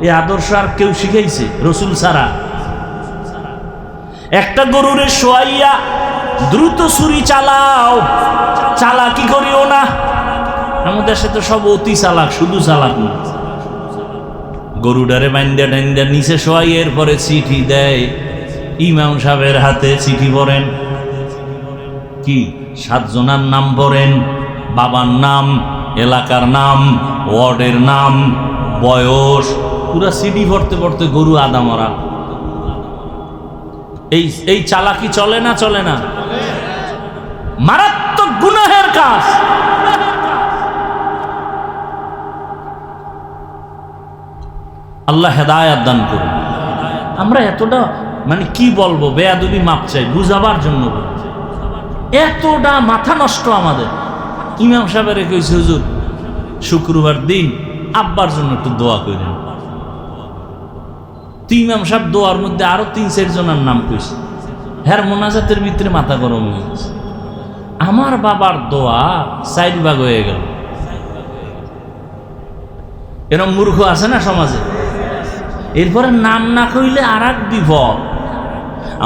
এই আদর্শ আর কেউ শিখাইছে? রসুল ছাড়া। একটা গরুরে শোয়াইয়া দ্রুত ছুরি চালাও, চালাকি করিও না। আমাদের দেশে তো সব অতি চালাক, শুধু চালাক না। গরুডারে বাইন্দা টাইন্দা নিচে শোয়াই, এরপরে চিঠি দেয় ইমাম সাহেবের হাতে। চিঠি পড়েন কি? 7 জনের নাম পড়েন, বাবার নাম, এলাকার নাম, ওয়ার্ডের নাম, বয়স, পুরা সিডি পড়তে পড়তে গরু আদা মরা। এই চালাকি চলে না? চলে না? মারাত্মক গুনাহের কাজ। আল্লাহ হেদায়েত দান করুন। আমরা এতটা কি বলবো, বেয়াদবি মাপ চাই, বুঝাবার জন্য এতটা মাথা নষ্ট আমাদের। ইমাম সাহেবের কইছে হুজুর শুক্রবার দিন আব্বার জন্য একটু দোয়া করেন। তো ইমাম সাহেব দোয়ার মধ্যে আরো 3-4 জনের নাম কইছে। হ্যাঁ মোনাজাতের ভিতরে মাথা গরম হয়ে গেছে। আমার বাবার দোয়া 4 ভাগ হয়ে গেল। এরকম মূর্খ আছে না সমাজে? এরপরে নাম না কইলে আর এক বিপদ।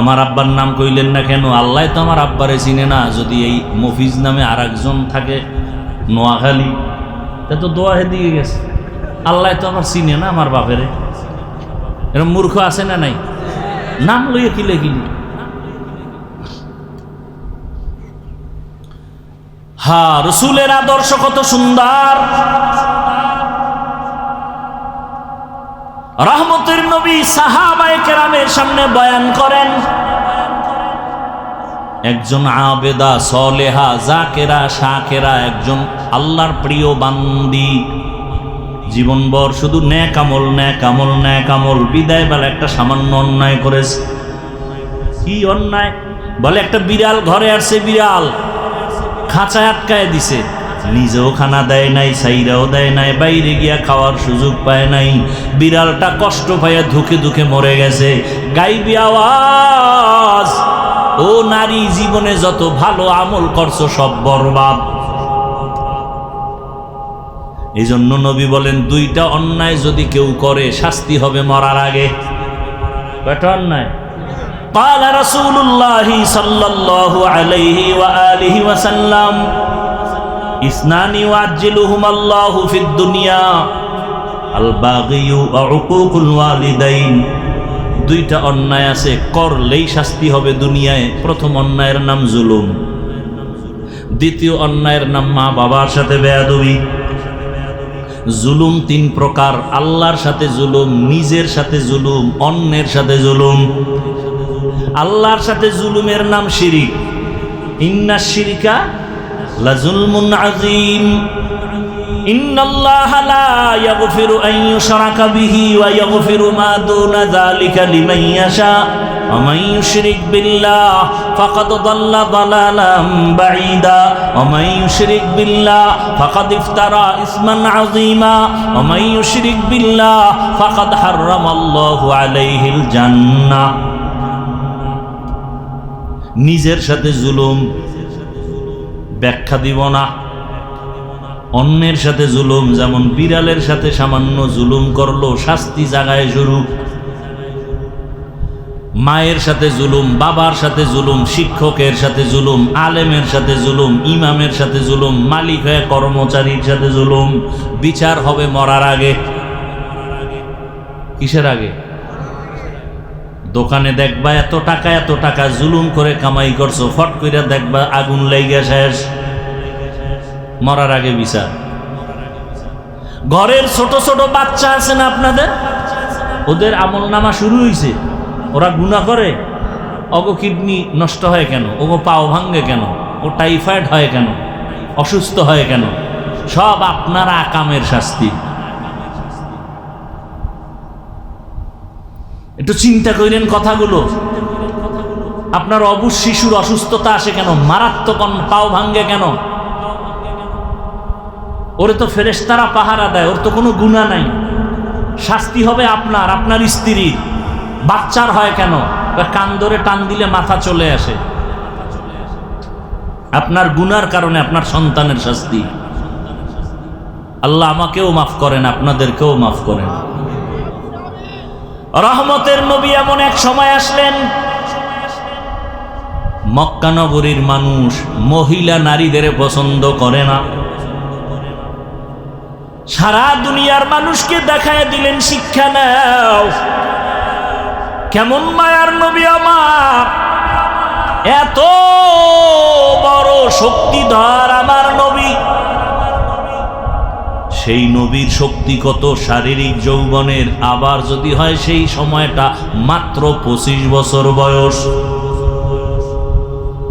আমার আব্বার নাম কইলেন না কেন? আল্লাহ তো আমার আব্বারে চিনে না। যদি এই মফিজ নামে আর একজন থাকে নোয়াখালী, তা তো দোয়া দিয়ে গেছে। আল্লাহ তো আমার চিনে না আমার বাপেরে। এরকম মূর্খ আছে না নাই? নাম লইয়ে কিলে কিলি। হ্যাঁ, রসুলের আদর্শ কত সুন্দর। রহমতের নবী সাহাবায়ে কেরামের সামনে বয়ান করেন, একজন আবেদা সলেহা জাকেরা শাকেরা, একজন আল্লাহর প্রিয় বান্দি, জীবনভর শুধু নেক আমল নেক আমল নেক আমল। বিদায় বেলা একটা সামান্য অন্যায় করেছে। কি অন্যায়? বলে একটা বিড়াল ঘরে আসছে, বিড়াল খাঁচায় আটকায় দিছে, নিজেও খানা দেয় নাই, সাইরাও দেয় নাই, বাইরে গিয়া খাওয়ার সুযোগ পায় নাই। বিড়ালটা কষ্ট পাইয়া ধুকে ধুকে মরে গেছে। গাইবি আওয়াজ, ও নারী, জীবনে যত ভালো আমল করছো সব বরবাদ। এই জন্য নবী বলেন 2টা অন্যায় যদি কেউ করে শাস্তি হবে মরার আগে। কয়টা অন্যায়? قال رسول الله صلى الله عليه وآله وسلم اثنان يعجلهما الله في الدنيا الباغي وعقوق الوالدين। 2টা অন্যায় আছে, করলেই শাস্তি হবে দুনিয়ায়। প্রথম অন্যায়ের নাম জুলুম, দ্বিতীয় অন্যায়ের নাম মা বাবার সাথে বেয়াদবি। জুলুম 3 প্রকার: আল্লাহর সাথে জুলুম, নিজের সাথে জুলুম, অন্যের সাথে জুলুম। আল্লাহর সাথে জুলুমের নাম শিরিক। ইন্নাশ শিরকা লাযুলমুন আযীম। ইন্নাল্লাহা লা ইয়াগফিরু আন ইউশরাকা বিহি ওয়া ইয়াগফিরু মা দুনা যালিকা লিমান ইয়াশা ওয়া মান ইউশরিক বিল্লাহ ফাকাদ দাল্লা দালালাম বাঈদা ওয়া মান ইউশরিক বিল্লাহ ফাকাদ ইফতারা ইসমান আযীমা ওয়া মান ইউশরিক বিল্লাহ ফাকাদ হারামাল্লাহু আলাইহিল জান্নাহ। নিজের সাথে জুলুম ব্যাখ্যা দিব না। অন্যের সাথে জুলুম, যেমন বিড়ালের সাথে সামান্য জুলুম করলো, শাস্তি জাগায় শুরু। মায়ের সাথে জুলুম, বাবার সাথে জুলুম, শিক্ষকের সাথে জুলুম, আলেমের সাথে জুলুম, ইমামের সাথে জুলুম, মালিক হয়ে কর্মচারীর সাথে জুলুম। বিচার হবে মরার আগে। কিসের আগে? দোকানে দেখবা এত টাকা জুলুম করে কামাই করছো, ফট কইরা দেখবা আগুন লাইগা শেষ। মরার আগে বিচার। ঘরের ছোট ছোট বাচ্চা আছে না আপনাদের, ওদের আমল নামা শুরু হয়েছে, ওরা গুনাহ করে। ওগো কিডনি নষ্ট হয় কেন? ওগো পাও ভাঙ্গে কেন? ও টাইফয়েড হয় কেন? অসুস্থ হয় কেন? সব আপনার আকামের শাস্তি। একটু চিন্তা করেন কথাগুলো। আপনার অবুঝ শিশুর অসুস্থতা আসে কেন? মারাত্মক পাও ভাঙ্গে কেন? ওরে তো ফেরেশতারা পাহারা দেয়, ওর তো কোনো গুনাহ নাই। শাস্তি হবে আপনার, আপনার স্ত্রীর। বাচ্চার হয় কেন? কান ধরে টান দিলে মাথা চলে আসে। আপনার গুনার কারণে আপনার সন্তানের শাস্তি। আল্লাহ আমাকেও মাফ করেন, আপনাদেরকেও মাফ করেন। রহমতের নবী এমন এক সময় আসলেন, মক্কা নগরীর মানুষ মহিলা নারীদের পছন্দ করে না। সারা দুনিয়ার মানুষকে দেখায় দিলেন, শিক্ষা নাও। কেমন মায়ার নবী আমার, এত বড় শক্তিধর আমার নবী। সেই নবীর শক্তি কত শারীরিক যৌবনের, আবার যদি হয় সেই সময়টা মাত্র 25 বছর বয়স।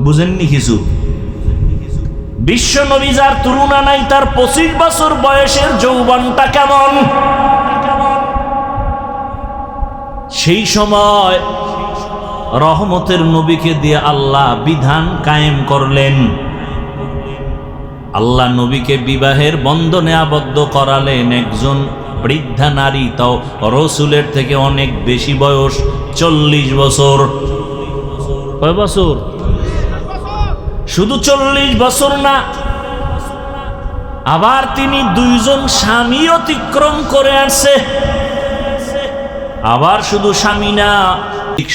বুঝেননি কিছু? বিশ্ব নবী যার তুলনা নাই, তার 25 বছর বয়সের যৌবনটা কেমন। সেই সময় রহমতের নবীকে দিয়ে আল্লাহ বিধান কায়েম করলেন। আল্লাহ নবীকে বিবাহের বন্ধনে আবদ্ধ করালেন একজন বৃদ্ধা নারী, তাও রসুলের থেকে অনেক বেশি বয়স, 40 বছর। কয় বছর? শুধু 40 বছর না, আবার তিনি 2 জন স্বামী অতিক্রম করে আসছে। আবার শুধু স্বামী না,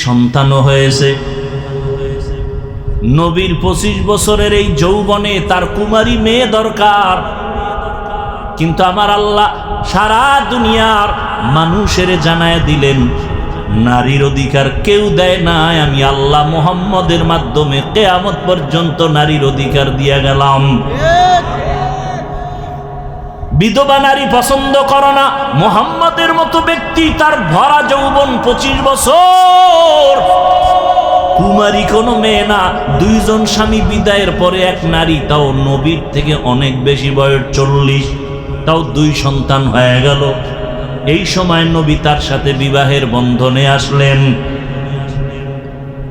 সন্তানও হয়েছে। নবীর 25 বছরের এই যৌবনে তার কুমারী মেয়ে দরকার, কিন্তু আমার আল্লাহ সারা দুনিয়ার মানুষের জানায় দিলেন নারীর অধিকার কেউ দেয় না, আমি আল্লাহ মুহাম্মদের মাধ্যমে কিয়ামত পর্যন্ত নারীর অধিকার দিয়ে গেলাম। বিধবা নারী পছন্দ করো না, মুহাম্মদের মতো ব্যক্তি তার ভরা যৌবন 25 বছর, কুমারী কোনো মেয়ে না, 2 জন স্বামী বিদায়ের পরে এক নারী, তাও নবীর থেকে অনেক বেশি বয়স 40, তাও 2 সন্তান হয়ে গেল। এই সময় নবী তার সাথে বিবাহের বন্ধনে আসলেন।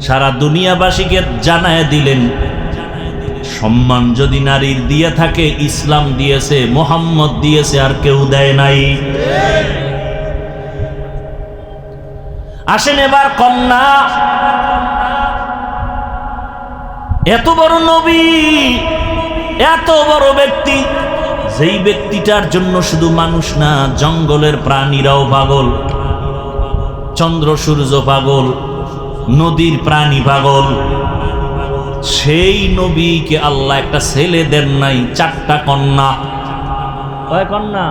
সারা দুনিয়াবাসীকে জানায় দিলেন সম্মান যদি নারীর দিয়ে থাকে, ইসলাম দিয়েছে, মুহাম্মদ দিয়েছে, আর কেউ দেয় নাই। আসেন এবার কন্যা, এত বড় নবী, এত বড় ব্যক্তি, যেই ব্যক্তিটার জন্য শুধু মানুষ না, জঙ্গলের প্রাণীরাও পাগল, চন্দ্র সূর্য পাগল, নদীর প্রাণী পাগল, সেই নবীকে আল্লাহ একটা ছেলে দেন নাই, 4টা কন্যা। কয় কন্যা?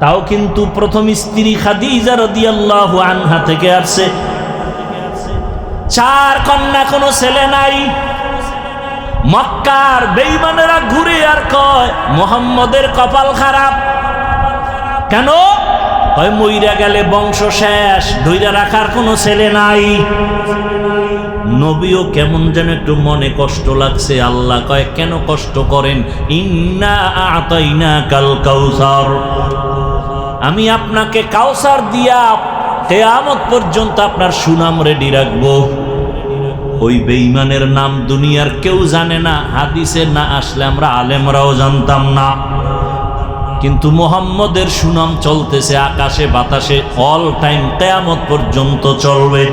তাও কিন্তু প্রথম স্ত্রী খাদিজা রাদিয়াল্লাহু আনহা থেকে আসছে। 4 কন্যা, কোনো ছেলে নাই। মক্কার বেঈমানেরা ঘুরে আর কয় মুহাম্মদের কপাল খারাপ। কেন? কয় মইরা গেলে বংশ শেষ, ধইরা রাখার কোনো ছেলে নাই। নবীও কেমন যেন একটু মনে কষ্ট লাগছে। আল্লাহ কয় কেন কষ্ট করেন? ইন্না আ'তাইনাকাল কাউসার, আমি আপনাকে কাউসার দিয়া কিয়ামত পর্যন্ত আপনার সুনাম রেডি রাখবো। ওই বেঈমানের নাম দুনিয়ার কেউ জানে না, হাদিসে না আসলে আমরা আলেমরাও জানতাম না, কিন্তু মুহাম্মদের সুনাম চলতেছে আকাশে বাতাসে, অল টাইম, কিয়ামত পর্যন্ত চলবে।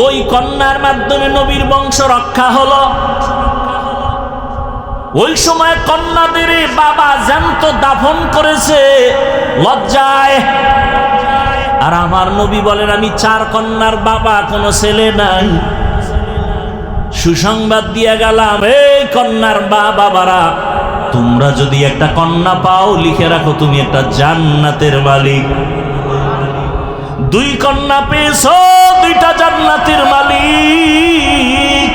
ওই কন্যার মাধ্যমে নবীর বংশ রক্ষা হলো। ওই সময় কন্যাদের বাবা জ্যান্ত দাফন করেছে লজ্জায়। আর আমার নবী বলেন আমি 4 কন্যার বাবা, কোনো ছেলে নাই। সুসংবাদ দিয়ে গেলাম, এই কন্যার বাবারা, তোমরা যদি একটা কন্যা পাও, লিখে রাখো তুমি একটা জান্নাতের মালিক। 2 কন্যা পেয়েছো, 2টা জান্নাতের মালিক।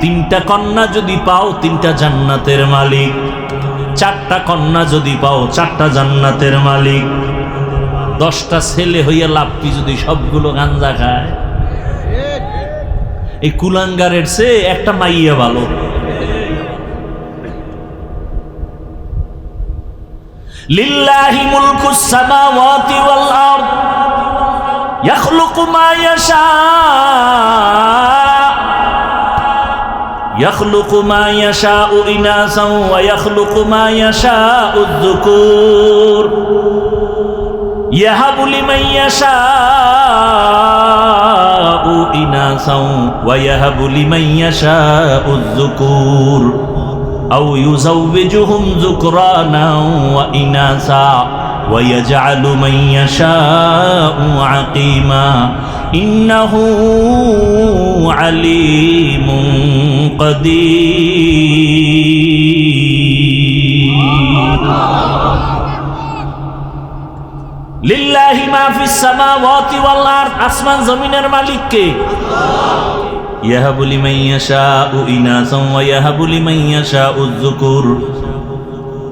3টা কন্যা যদি পাও, 3টা জান্নাতের মালিক। 4টা কন্যা যদি পাও, 4টা জান্নাতের মালিক। 10টা ছেলে হইয়া লাভ কি যদি সবগুলো গাঞ্জা খায়? এই কুলাঙ্গারের চেয়ে একটা মাইয়া ভালো। লিল্লাহি মুলকুস সামাওয়াতি ওয়াল আরদ ইয়াখলুকু মা ইয়াশা ইয়াখলুকু মা ইয়াশাউ ইনাসাও ওয়া ইয়াখলুকু মা ইয়াশাউ যুকুর ইয়াহাবু লিমান ইয়াশাউ ইনাসাও ওয়া ইয়াহাবু লিমান ইয়াশাউ যুকুর আও ইউযাওবিজুহুম যুকরানাও ওয়া ইনাসা ওয়া ইয়াজআলু মান ইয়াশাউ আকিমা ইন্নাহু আলীমুন কাদির। লিল্লাহি মা ফিস সামাওয়াতি ওয়াল আরদ, আসমান জমিনের মালিক কে? ইয়াহাবু লিমান ইয়াশাউ ইনাসা ওয়া ইয়াহাবু লিমান ইয়াশাউ যুকুর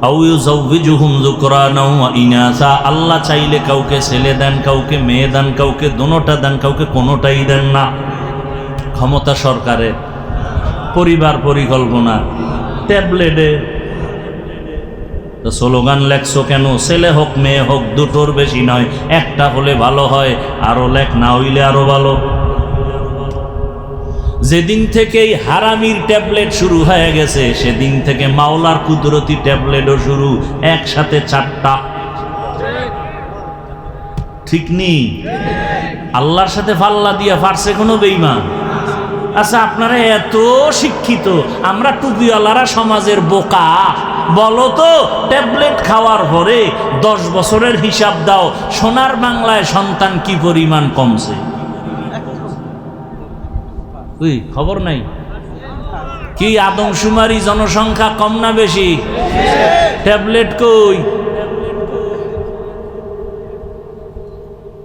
আও ইউযাওবিজুহুম যুকরানা ওয়া ইনাসা। আল্লাহ চাইলে কাউকে ছেলে দেন, কাউকে মেয়ে দেন, কাউকে দোনোটা দেন, কাউকে কোনোটাই দেন না। ক্ষমতা সরকারের, পরিবার পরিকল্পনা, ট্যাবলেটে। তো স্লোগান লেখছো কেন? ছেলে হোক মেয়ে হোক, দুটোর বেশি নয়, একটা হলে ভালো হয়, আরো লেখ, না হইলে আরো ভালো। যেদিন থেকে এই হারামির ট্যাবলেট শুরু হয়ে গেছে সেদিন থেকে মাওলার কুদরতি ট্যাবলেটও শুরু, একসাথে 4টা। ঠিক নেই? আল্লাহর সাথে পাল্লা দিয়া পারছে কোনো বেঈমান? আচ্ছা, আপনারা এত শিক্ষিত, আমরা টুপিওয়ালারা সমাজের বোকা। বলো তো, ট্যাবলেট খাওয়ার পরে 10 বছরের হিসাব দাও, সোনার বাংলায় সন্তান কি পরিমাণ কমছে? খবর নাই কি? আদমশুমারি জনসংখ্যা কম না বেশি? ট্যাবলেট কই?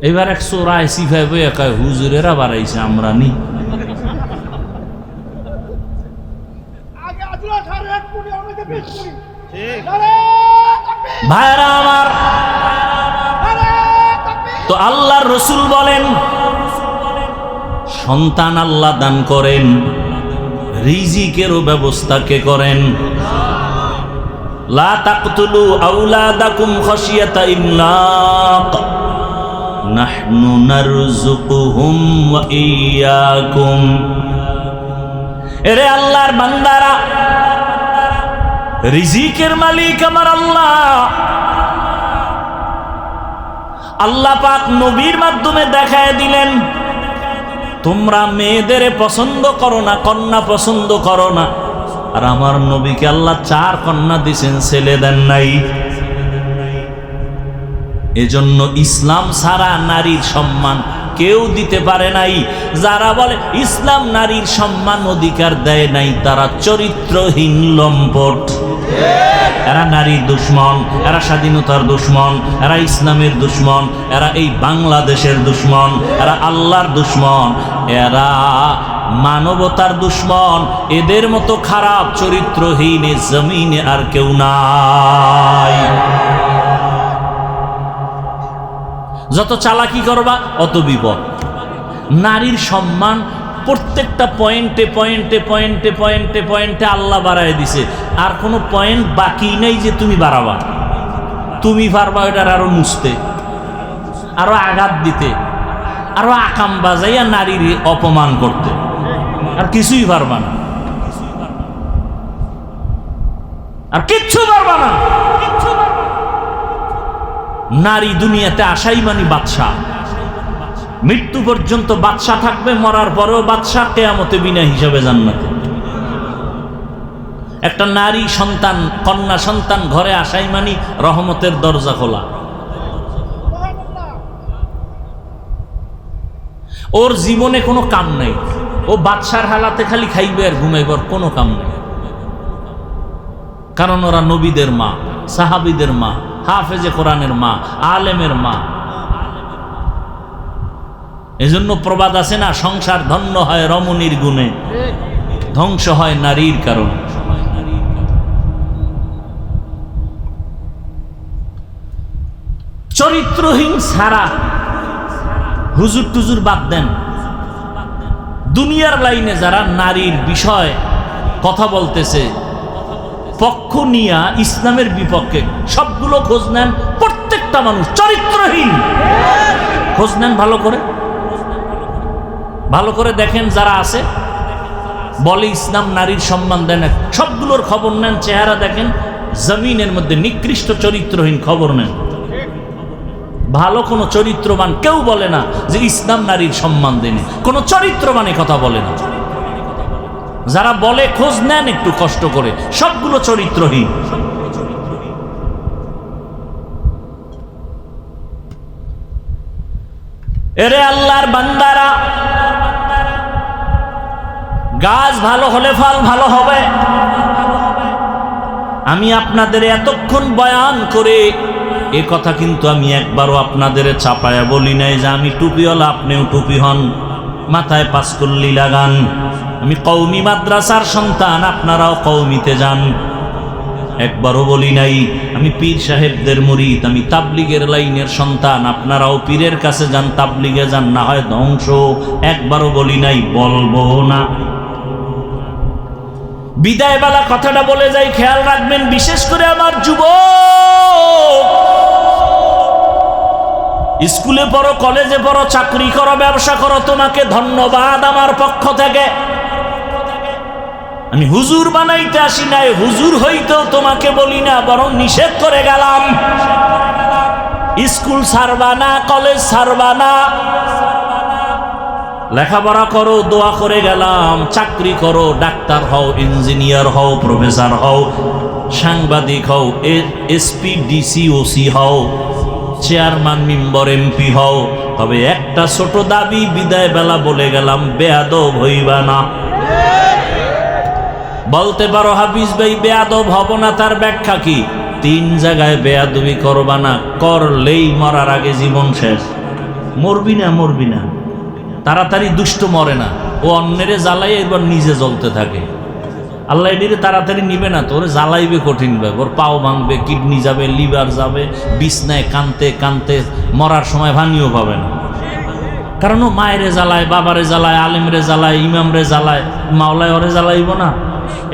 এবার 185 একাই হুজুরেরা বাড়াইছে, আমরা নি। ভাইরা আমার, তো আল্লাহর রাসূল বলেন সন্তান আল্লাহ দান করেন, রিজিকেরও ব্যবস্থা কে করেন? লা তাকতুলু আওলাদাকুম খাশিয়াতা ইমলাক নাহনু নারযুকুহুম ওয়া ইয়্যাকুম। এরে আল্লাহর বান্দারা, রিজিকের মালিক আমার আল্লাহ। আল্লাহ পাক নবীর মাধ্যমে দেখায় দিলেন, তোমরা মেয়েদের পছন্দ করো না, কন্যা পছন্দ করো না। আর আমার নবীকে আল্লাহ 4 কন্যা দিয়েছেন, ছেলে দেন নাই। এজন্য ইসলাম ছাড়া নারীর সম্মান কেউ দিতে পারে নাই। যারা বলে ইসলাম নারীর সম্মান অধিকার দেয় নাই, তারা চরিত্রহীন লম্পট। এরা নারীর দুশ্মন, এরা স্বাধীনতার দুশ্মন, এরা ইসলামের দুশ্মন, এরা এই বাংলাদেশের দুশ্মন, এরা আল্লাহর দুশ্মন, এরা মানবতার দুশ্মন। এদের মতো খারাপ চরিত্রহীন এ জমিনে আর কেউ নাই। যত চালাকি করবা অত বিপদ। নারীর সম্মান প্রত্যেকটা পয়েন্টে পয়েন্টে পয়েন্টে পয়েন্টে পয়েন্টে আল্লাহ বাড়ায় দিছে, আর কোনো পয়েন্ট বাকি নেই যে তুমি বাড়াবা। তুমি পারবা এটার আরো মুছতে, আরো আঘাত দিতে, আরো আকাম বাজাইয়া নারীর অপমান করতে, আর কিছুই পারবা না, আর কিচ্ছু পারবা না। নারী দুনিয়াতে আসাই মানে বাদশা। মৃত্যু পর্যন্ত বাদশা থাকবে, মরার পরেও বাদশা, কিয়ামতে বিনা হিসাবে জান্নাতে। একটা নারী সন্তান, কন্যা সন্তান ঘরে আসাই মানে রহমতের দরজা খোলা। ওর জীবনে কোনো কাম নাই, ও বাদশার হালাতে খালি খাইবে আর ঘুমাইবার কোনো কাম নাই। কারণ ওরা নবীদের মা, সাহাবীদের মা, হাফেজে কোরআনের মা, আলেমের মা। এজন্য প্রবাদ আছে না, সংসার ধন্য হয় রমণীর গুণে, ধ্বংস হয় নারীর কারণে। চরিত্রহীন ছাড়া হুজুর টুজুর বাদ দেন, দুনিয়ার লাইনে যারা নারীর বিষয় কথা বলতেছে পক্ষ নিয়া ইসলামের বিপক্ষে, সবগুলো খোঁজ নেন। প্রত্যেকটা মানুষ চরিত্রহীন, খোঁজ নেন ভালো করে, ভালো করে দেখেন। যারা আছে বলে ইসলাম নারীর সম্মান দেয় না, সবগুলোর খবর নেন, চেহারা দেখেন। জমিনের মধ্যে নিকৃষ্ট চরিত্রহীন খবর নেন। ভালো কোনো চরিত্রবান কেউ বলে না যে ইসলাম নারীর সম্মান দেয়নি, কোনো চরিত্রবানে কথা বলে না। যারা বলে খোঁজ নেন একটু কষ্ট করে, সবগুলো চরিত্রহীন। এরে আল্লাহর বান্দারা, গাছ ভালো হলে ফল ভালো হবে। আমি আপনাদের এতক্ষণ বয়ান করে এ কথা কিন্তু আমি একবারও আপনাদের চাপায়া বলি নাই যে আমি টুপিওয়ালা, আপনিও টুপি হন, মাথায় পাঁচকল্লি লাগান। আমি কওমি মাদ্রাসার সন্তান, আপনারাও কওমিতে যান। একবারও বলি নাই আমি পীর সাহেবদের মুরিদ, আমি তাবলিগের লাইনের সন্তান, আপনারাও পীরের কাছে যান, তাবলিগে যান, না হয় ধ্বংস। একবারও বলি নাই, বলবো না। বিদায়বেলা কথাটা বলে যাই, খেয়াল রাখবেন, বিশেষ করে আমার যুবক। স্কুলে পড়ো, কলেজে পড়ো, চাকরি করো, ব্যবসা করো, তোমাকে ধন্যবাদ আমার পক্ষ থেকে। আমি হুজুর বানাইতে আসি নাই, হুজুর হইতেও তোমাকে বলি না, বরং নিষেধ করে গেলাম। স্কুল ছাড়বা না, কলেজ ছাড়বা না, লেখাপড়া করো, দোয়া করে গেলাম। চাকরি করো, ডাক্তার হও, ইঞ্জিনিয়ার হও, প্রফেসর হও, সাংবাদিক হও, এসপি, ডিসি, ওসি হও, চেয়ারম্যান, মেম্বার, এমপি হও। তবে একটা ছোট দাবি বিদায় বেলা বলে গেলাম, বেয়াদব হইবা না। বলতে পারো হাফিজ ভাই বেয়াদব হব না, তার ব্যাখ্যা কি? 3 জায়গায় বেয়াদবি করবা না, করলেই মরার আগে জীবন শেষ। মরবি না, মরবি না, তাড়াতাড়ি দুষ্ট মরে না, ও অন্যেরে জ্বালাই এবার নিজে জ্বলতে থাকে। আল্লাহ এটিরে তাড়াতাড়ি নিবে না, তোরে জ্বালাইবে কঠিন ভাবে, ওর পাও ভাঙবে, কিডনি যাবে, লিভার যাবে, বিছনায় কানতে কানতে মরার সময় ভানিও পাবে না। কারণ ও মায়েরে জ্বালায়, বাবারে জ্বালায়, আলেমরে জ্বালায়, ইমামরে জ্বালায়, মাওলায় ওরে জ্বালাইব না?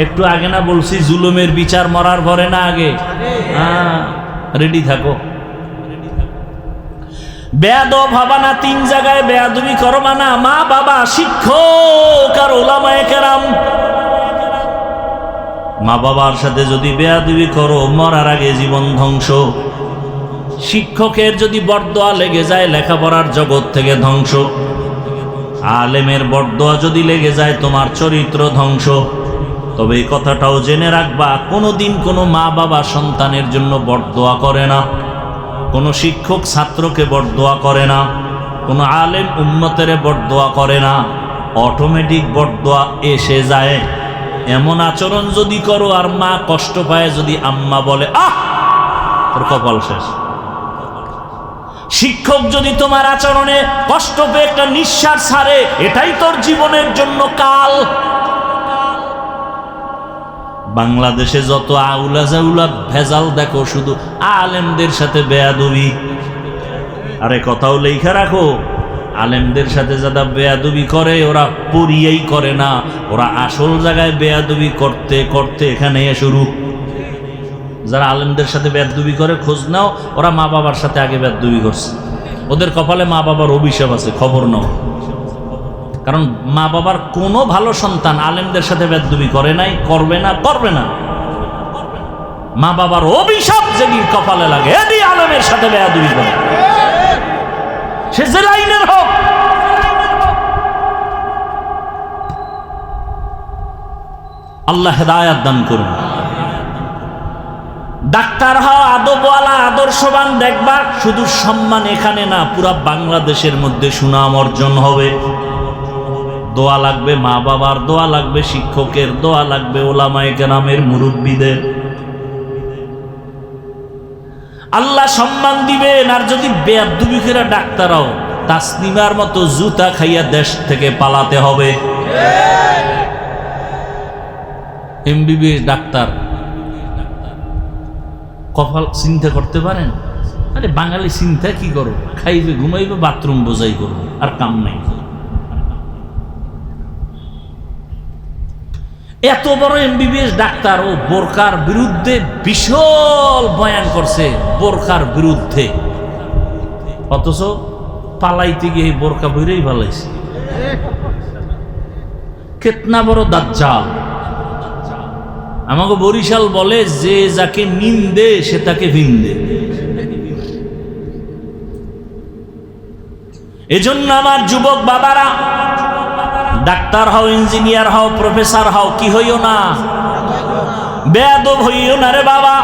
একটু আগে না বলছি জুলুমের বিচার মরার পরে না আগে? হ্যাঁ, রেডি থাকো। বেয়াদব হবা না, 3 জায়গায় বেয়াদবি করবা না। মা বাবা, শিক্ষক আর ওলামায়ে কেরাম। মা বাবার সাথে যদি বেয়াদবি করো, মরার আগে জীবন ধ্বংস। শিক্ষকের যদি বরদোয়া লেগে যায়, লেখাপড়ার জগৎ থেকে ধ্বংস। আলেমের বরদোয়া যদি লেগে যায়, তোমার চরিত্র ধ্বংস। তবে এই কথাটাও জেনে রাখবা, কোনোদিন কোনো মা বাবা সন্তানের জন্য বরদোয়া করে না, কোনো শিক্ষক ছাত্রকে বরদোয়া করে না, কোনো আলেম উম্মতের বরদোয়া করে না। অটোমেটিক বরদোয়া এসে যায়। এমন আচরণ যদি করো আর মা কষ্ট পায়, যদি আম্মা বলে আহ, তোর কপাল শেষ। শিক্ষক যদি তোমার আচরণে কষ্ট পেয়ে একটা নিঃশ্বাস ছাড়ে, এটাই তোর জীবনের জন্য কাল। বাংলাদেশে যত আউলা জাউলা ভেজাল দেখো, শুধু আলেমদের সাথে বেয়াদবি। আরে কথাও লেখা রাখো, আলেমদের সাথে যারা বেয়াদবি করে, ওরা পড়িয়েই করে না, ওরা আসল জায়গায় বেয়াদবি করতে করতে এখানে শুরু। যারা আলেমদের সাথে বেয়াদবি করে, খোঁজ নাও, ওরা মা বাবার সাথে আগে বেয়াদবি করছে। ওদের কপালে মা বাবার অভিশাপ আছে, খবর নাও। কারণ মা বাবার কোনো ভালো সন্তান আলেমদের সাথে বেয়াদবি করে নাই, করবে না, করবে না। মা বাবার অভিশাপ যেদিন কপালে লাগে, এদি আলেমের সাথে বেয়াদবি করে, সে যে লাইনের হোক। আল্লাহ হেদায়েত দান করুন। ডাক্তার হও, আদবওয়ালা, আদর্শবান, দেখবা শুধু সম্মান এখানে না, পুরা বাংলাদেশের মধ্যে সুনাম অর্জন হবে। দোয়া লাগবে মা বাবার, দোয়া লাগবে শিক্ষকের, দোয়া লাগবে ওলামায়ে কেরামের, মুরব্বীদের। আল্লাহ সম্মান দিবেন। আর যদি বেয়াদবি করে ডাক্তার হও, তাসনিমার মতো জুতা খাইয়া দেশ থেকে পালাতে হবে। এমবিবিএস ডাক্তার, কপাল চিন্তা করতে পারেন? আরে বাঙালি চিন্তা কি করো, খাইবে, ঘুমাইবে, বাথরুম বোঝাই করবো, আর কাম নাই। এত বড় এমবিবিএস ডাক্তার, ও বোরকার বিরুদ্ধে বিশাল বয়ান করছে, বোরকার বিরুদ্ধে, অথচ পালাইতে গিয়ে বোরকা বইরেই পালাইছে। কেতনা বড় দাজ্জাল। আমাকে বরিশাল বলে, যে যাকে নিন্দে সে তাকে ভিন্দে। এজন্য আমার যুবক বাবারা, ডাক্তার হও, ইঞ্জিনিয়ার হও, প্রফেসর হও, কি হইও না, বেয়াদব হইও না রে বাবা।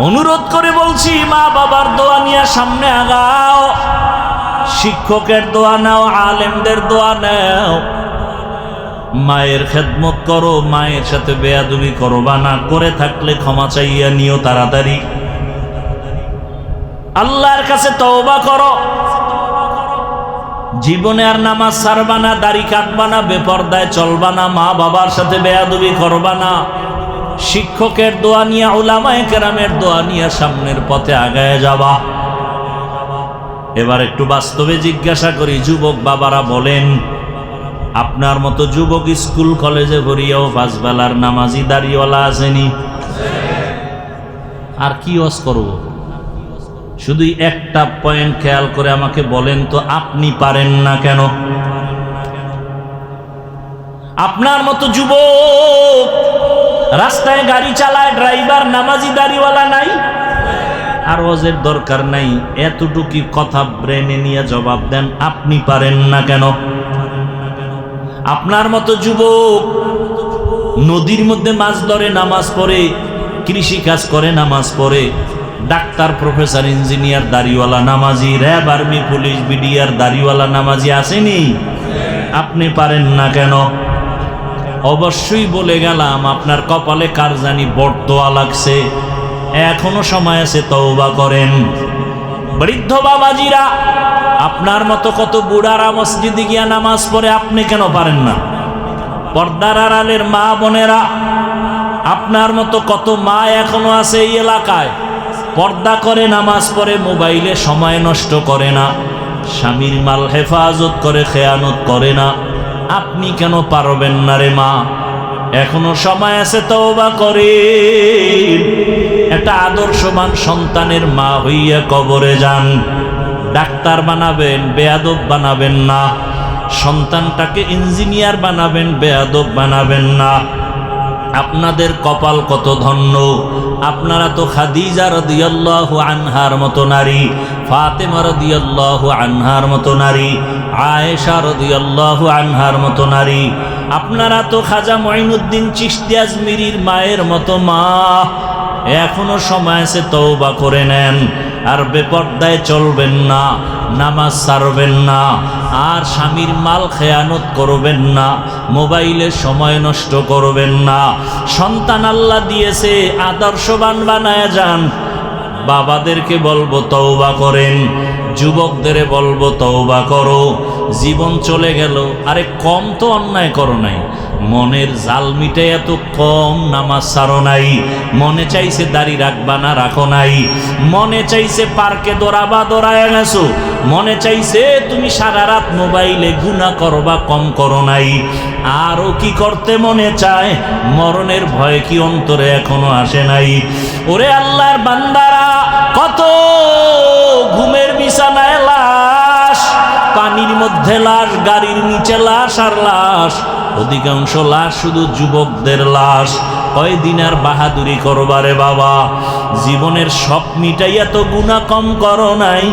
অনুরোধ করে বলছি, মা বাবার দোয়া নিয়ে সামনে আগাও, শিক্ষকের দোয়া নাও, আলেমদের দোয়া নাও, মায়ের খেদমত করো, মায়ের সাথে বেয়াদবি করবা না, করে থাকলে ক্ষমা চাইয়া নিও তাড়াতাড়ি। আল্লাহর কাছে তওবা করো। জীবনে আর নামাজ ছাড়বা না, দাড়ি কাটবা না, বেপরদায় চলবা না, মা বাবার সাথে বেয়াদবি করবা না, শিক্ষকের দোয়া নিয়ে, উলামায়ে কেরামের দোয়া নিয়ে সামনের পথে আগায় যাবা। এবার একটু বাস্তবে জিজ্ঞাসা করি, যুবক বাবারা বলেন, আপনার মতো যুবক স্কুল কলেজে ভরিয়াও 5 বেলার নামাজি দাড়িওয়ালা আসেনি? আর কি ওয়াজ করব? শুধু একটা পয়েন্ট খেয়াল করে আমাকে বলেন তো, আপনি পারেন না কেন? আপনার মতো যুবক রাস্তায় গাড়ি চালায়, ড্রাইভার নামাজি দাড়িওয়ালা নাই, আর ওয়াজের দরকার নাই। এতটুকু কথা ব্রেনে নিয়ে জবাব দেন, আপনি পারেন না কেন? আপনার মতো যুবক নদীর মধ্যে মাছ ধরে, নামাজ পড়ে, কৃষি কাজ করে, নামাজ পড়ে, ডাক্তার, প্রফেসর, ইঞ্জিনিয়ার দাড়িওয়ালা নামাজি, র্যাব, আর্মি, পুলিশ, বিডিআর দাড়িওয়ালা নামাজি আসেনি? আপনি পারেন না কেন? অবশ্যই বলে গেলাম, আপনার কপালে কার জানি বটদোয়া লাগছে। এখনো সময় আছে, তওবা করেন। বৃদ্ধ বাবাজিরা, আপনার মতো কত বুড়ারা মসজিদে গিয়া নামাজ পড়ে, আপনি কেন পারেন না? পর্দার আড়ালের মা বোনেরা, আপনার মতো কত মা এখনো আছে এই এলাকায়, পর্দা করে নামাজ পড়ে, মোবাইলে সময় নষ্ট করে না, স্বামীর মাল হেফাজত করে, খেয়ানত করে না। আপনি কেন পারবেন না রে মা? এখনো সময় আছে, তওবা করেন। একটা আদর্শবান সন্তানের মা হইয়া কবরে যান। ডাক্তার বানাবেন, বেয়াদব বানাবেন না। সন্তানটাকে ইঞ্জিনিয়ার বানাবেন, বেয়াদব বানাবেন না। আপনাদের কপাল কত ধন্য! আপনারা তো খাদিজা রাদিয়াল্লাহু আনহার মতো নারী, ফাতেমা রাদিয়াল্লাহু আনহার মতো নারী, আয়েশা রাদিয়াল্লাহু আনহার মতো নারী। আপনারা তো খাজা মঈনুদ্দিন চিশতি আজমিরির মায়ের মতো মা। এখনো সময় আছে, তওবা করে নেন। আর বেপর্দায় চলবেন না, নামাজ ছাড়বেন না, আর স্বামীর মাল খেয়ানত করবেন না, মোবাইলে সময় নষ্ট করবেন না। সন্তান আল্লাহ দিয়েছে, আদর্শবান বানায় যান। বাবাদেরকে বলবো তওবা করেন, যুবকদের বলবো তওবা করো। জীবন চলে গেল, আরে কম তো অন্যায় করো নাই, মনের জাল মিটে এত কম নামাজ ছাড়ো নাই। মনে চাইছে দাড়ি রাখবা না, রাখো নাই। মনে চাইছে পার্কে দৌড়াবা, দৌড়ায় গেছো। মনে চাইছে তুমি সারা রাত মোবাইলে গুনাহ করবা, কম করো নাই। আরও কি করতে মনে চায়? মরণের ভয় কি অন্তরে এখনো আসে নাই? ওরে আল্লাহর বান্দারা, কত ঘুমের বিছানায় লাশ, পানির মধ্যে লাশ, গাড়ির নিচে লাশ আর লাশ। অধিকাংশ লাশ শুধু যুবকদের লাশ। কয়দিন আর বাহাদুরি করবারে বাবা? জীবনের শখ মিটাইয়া তো গুনাহ কম করো নাই,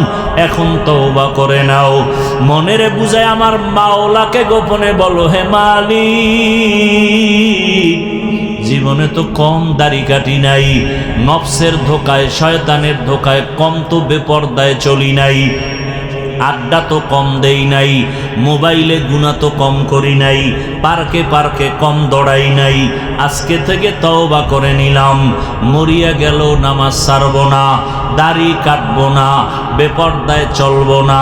এখন তওবা করে নাও। মনেরে বুঝায় আমার মাওলাকে গোপনে বলো, হে মালিক, জীবনে তো কম দাড়ি কাটি নাই, নফসের ধোকায়, শয়তানের ধোকায় কম তো বেপর্দায় চলি নাই, আড্ডা তো কম দেই নাই, মোবাইলে গুনাহ তো কম করি নাই, পার্কে পার্কে কম দৌড়াই নাই। আজকে থেকে তওবা করে নিলাম, মরিয়া গেল নামাজ ছাড়বো না, দাড়ি কাটবো না, বেপর্দায় চলবো না,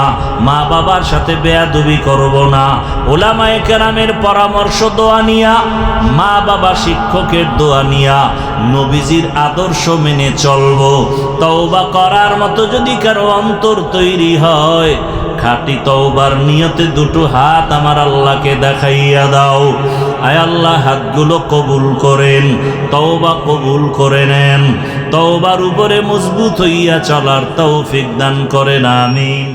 মা বাবার সাথে বেয়াদবি করবো না। ওলামায়ে কেরামের পরামর্শ দোয়া নিয়া, মা বাবা শিক্ষকের দোয়া নিয়া, নবীজির আদর্শ মেনে চলবো। তওবা করার মতো যদি কারো অন্তর তৈরি হয়, খাঁটি তওবার নিয়তে দুটো হাত আমার আল্লাহকে দেখাইয়া দাও। আয় আল্লাহ, হাতগুলো কবুল করেন, তওবা কবুল করে নেন, তওবার উপরে মজবুত হইয়া চলার তৌফিক দান করেন, আমিন।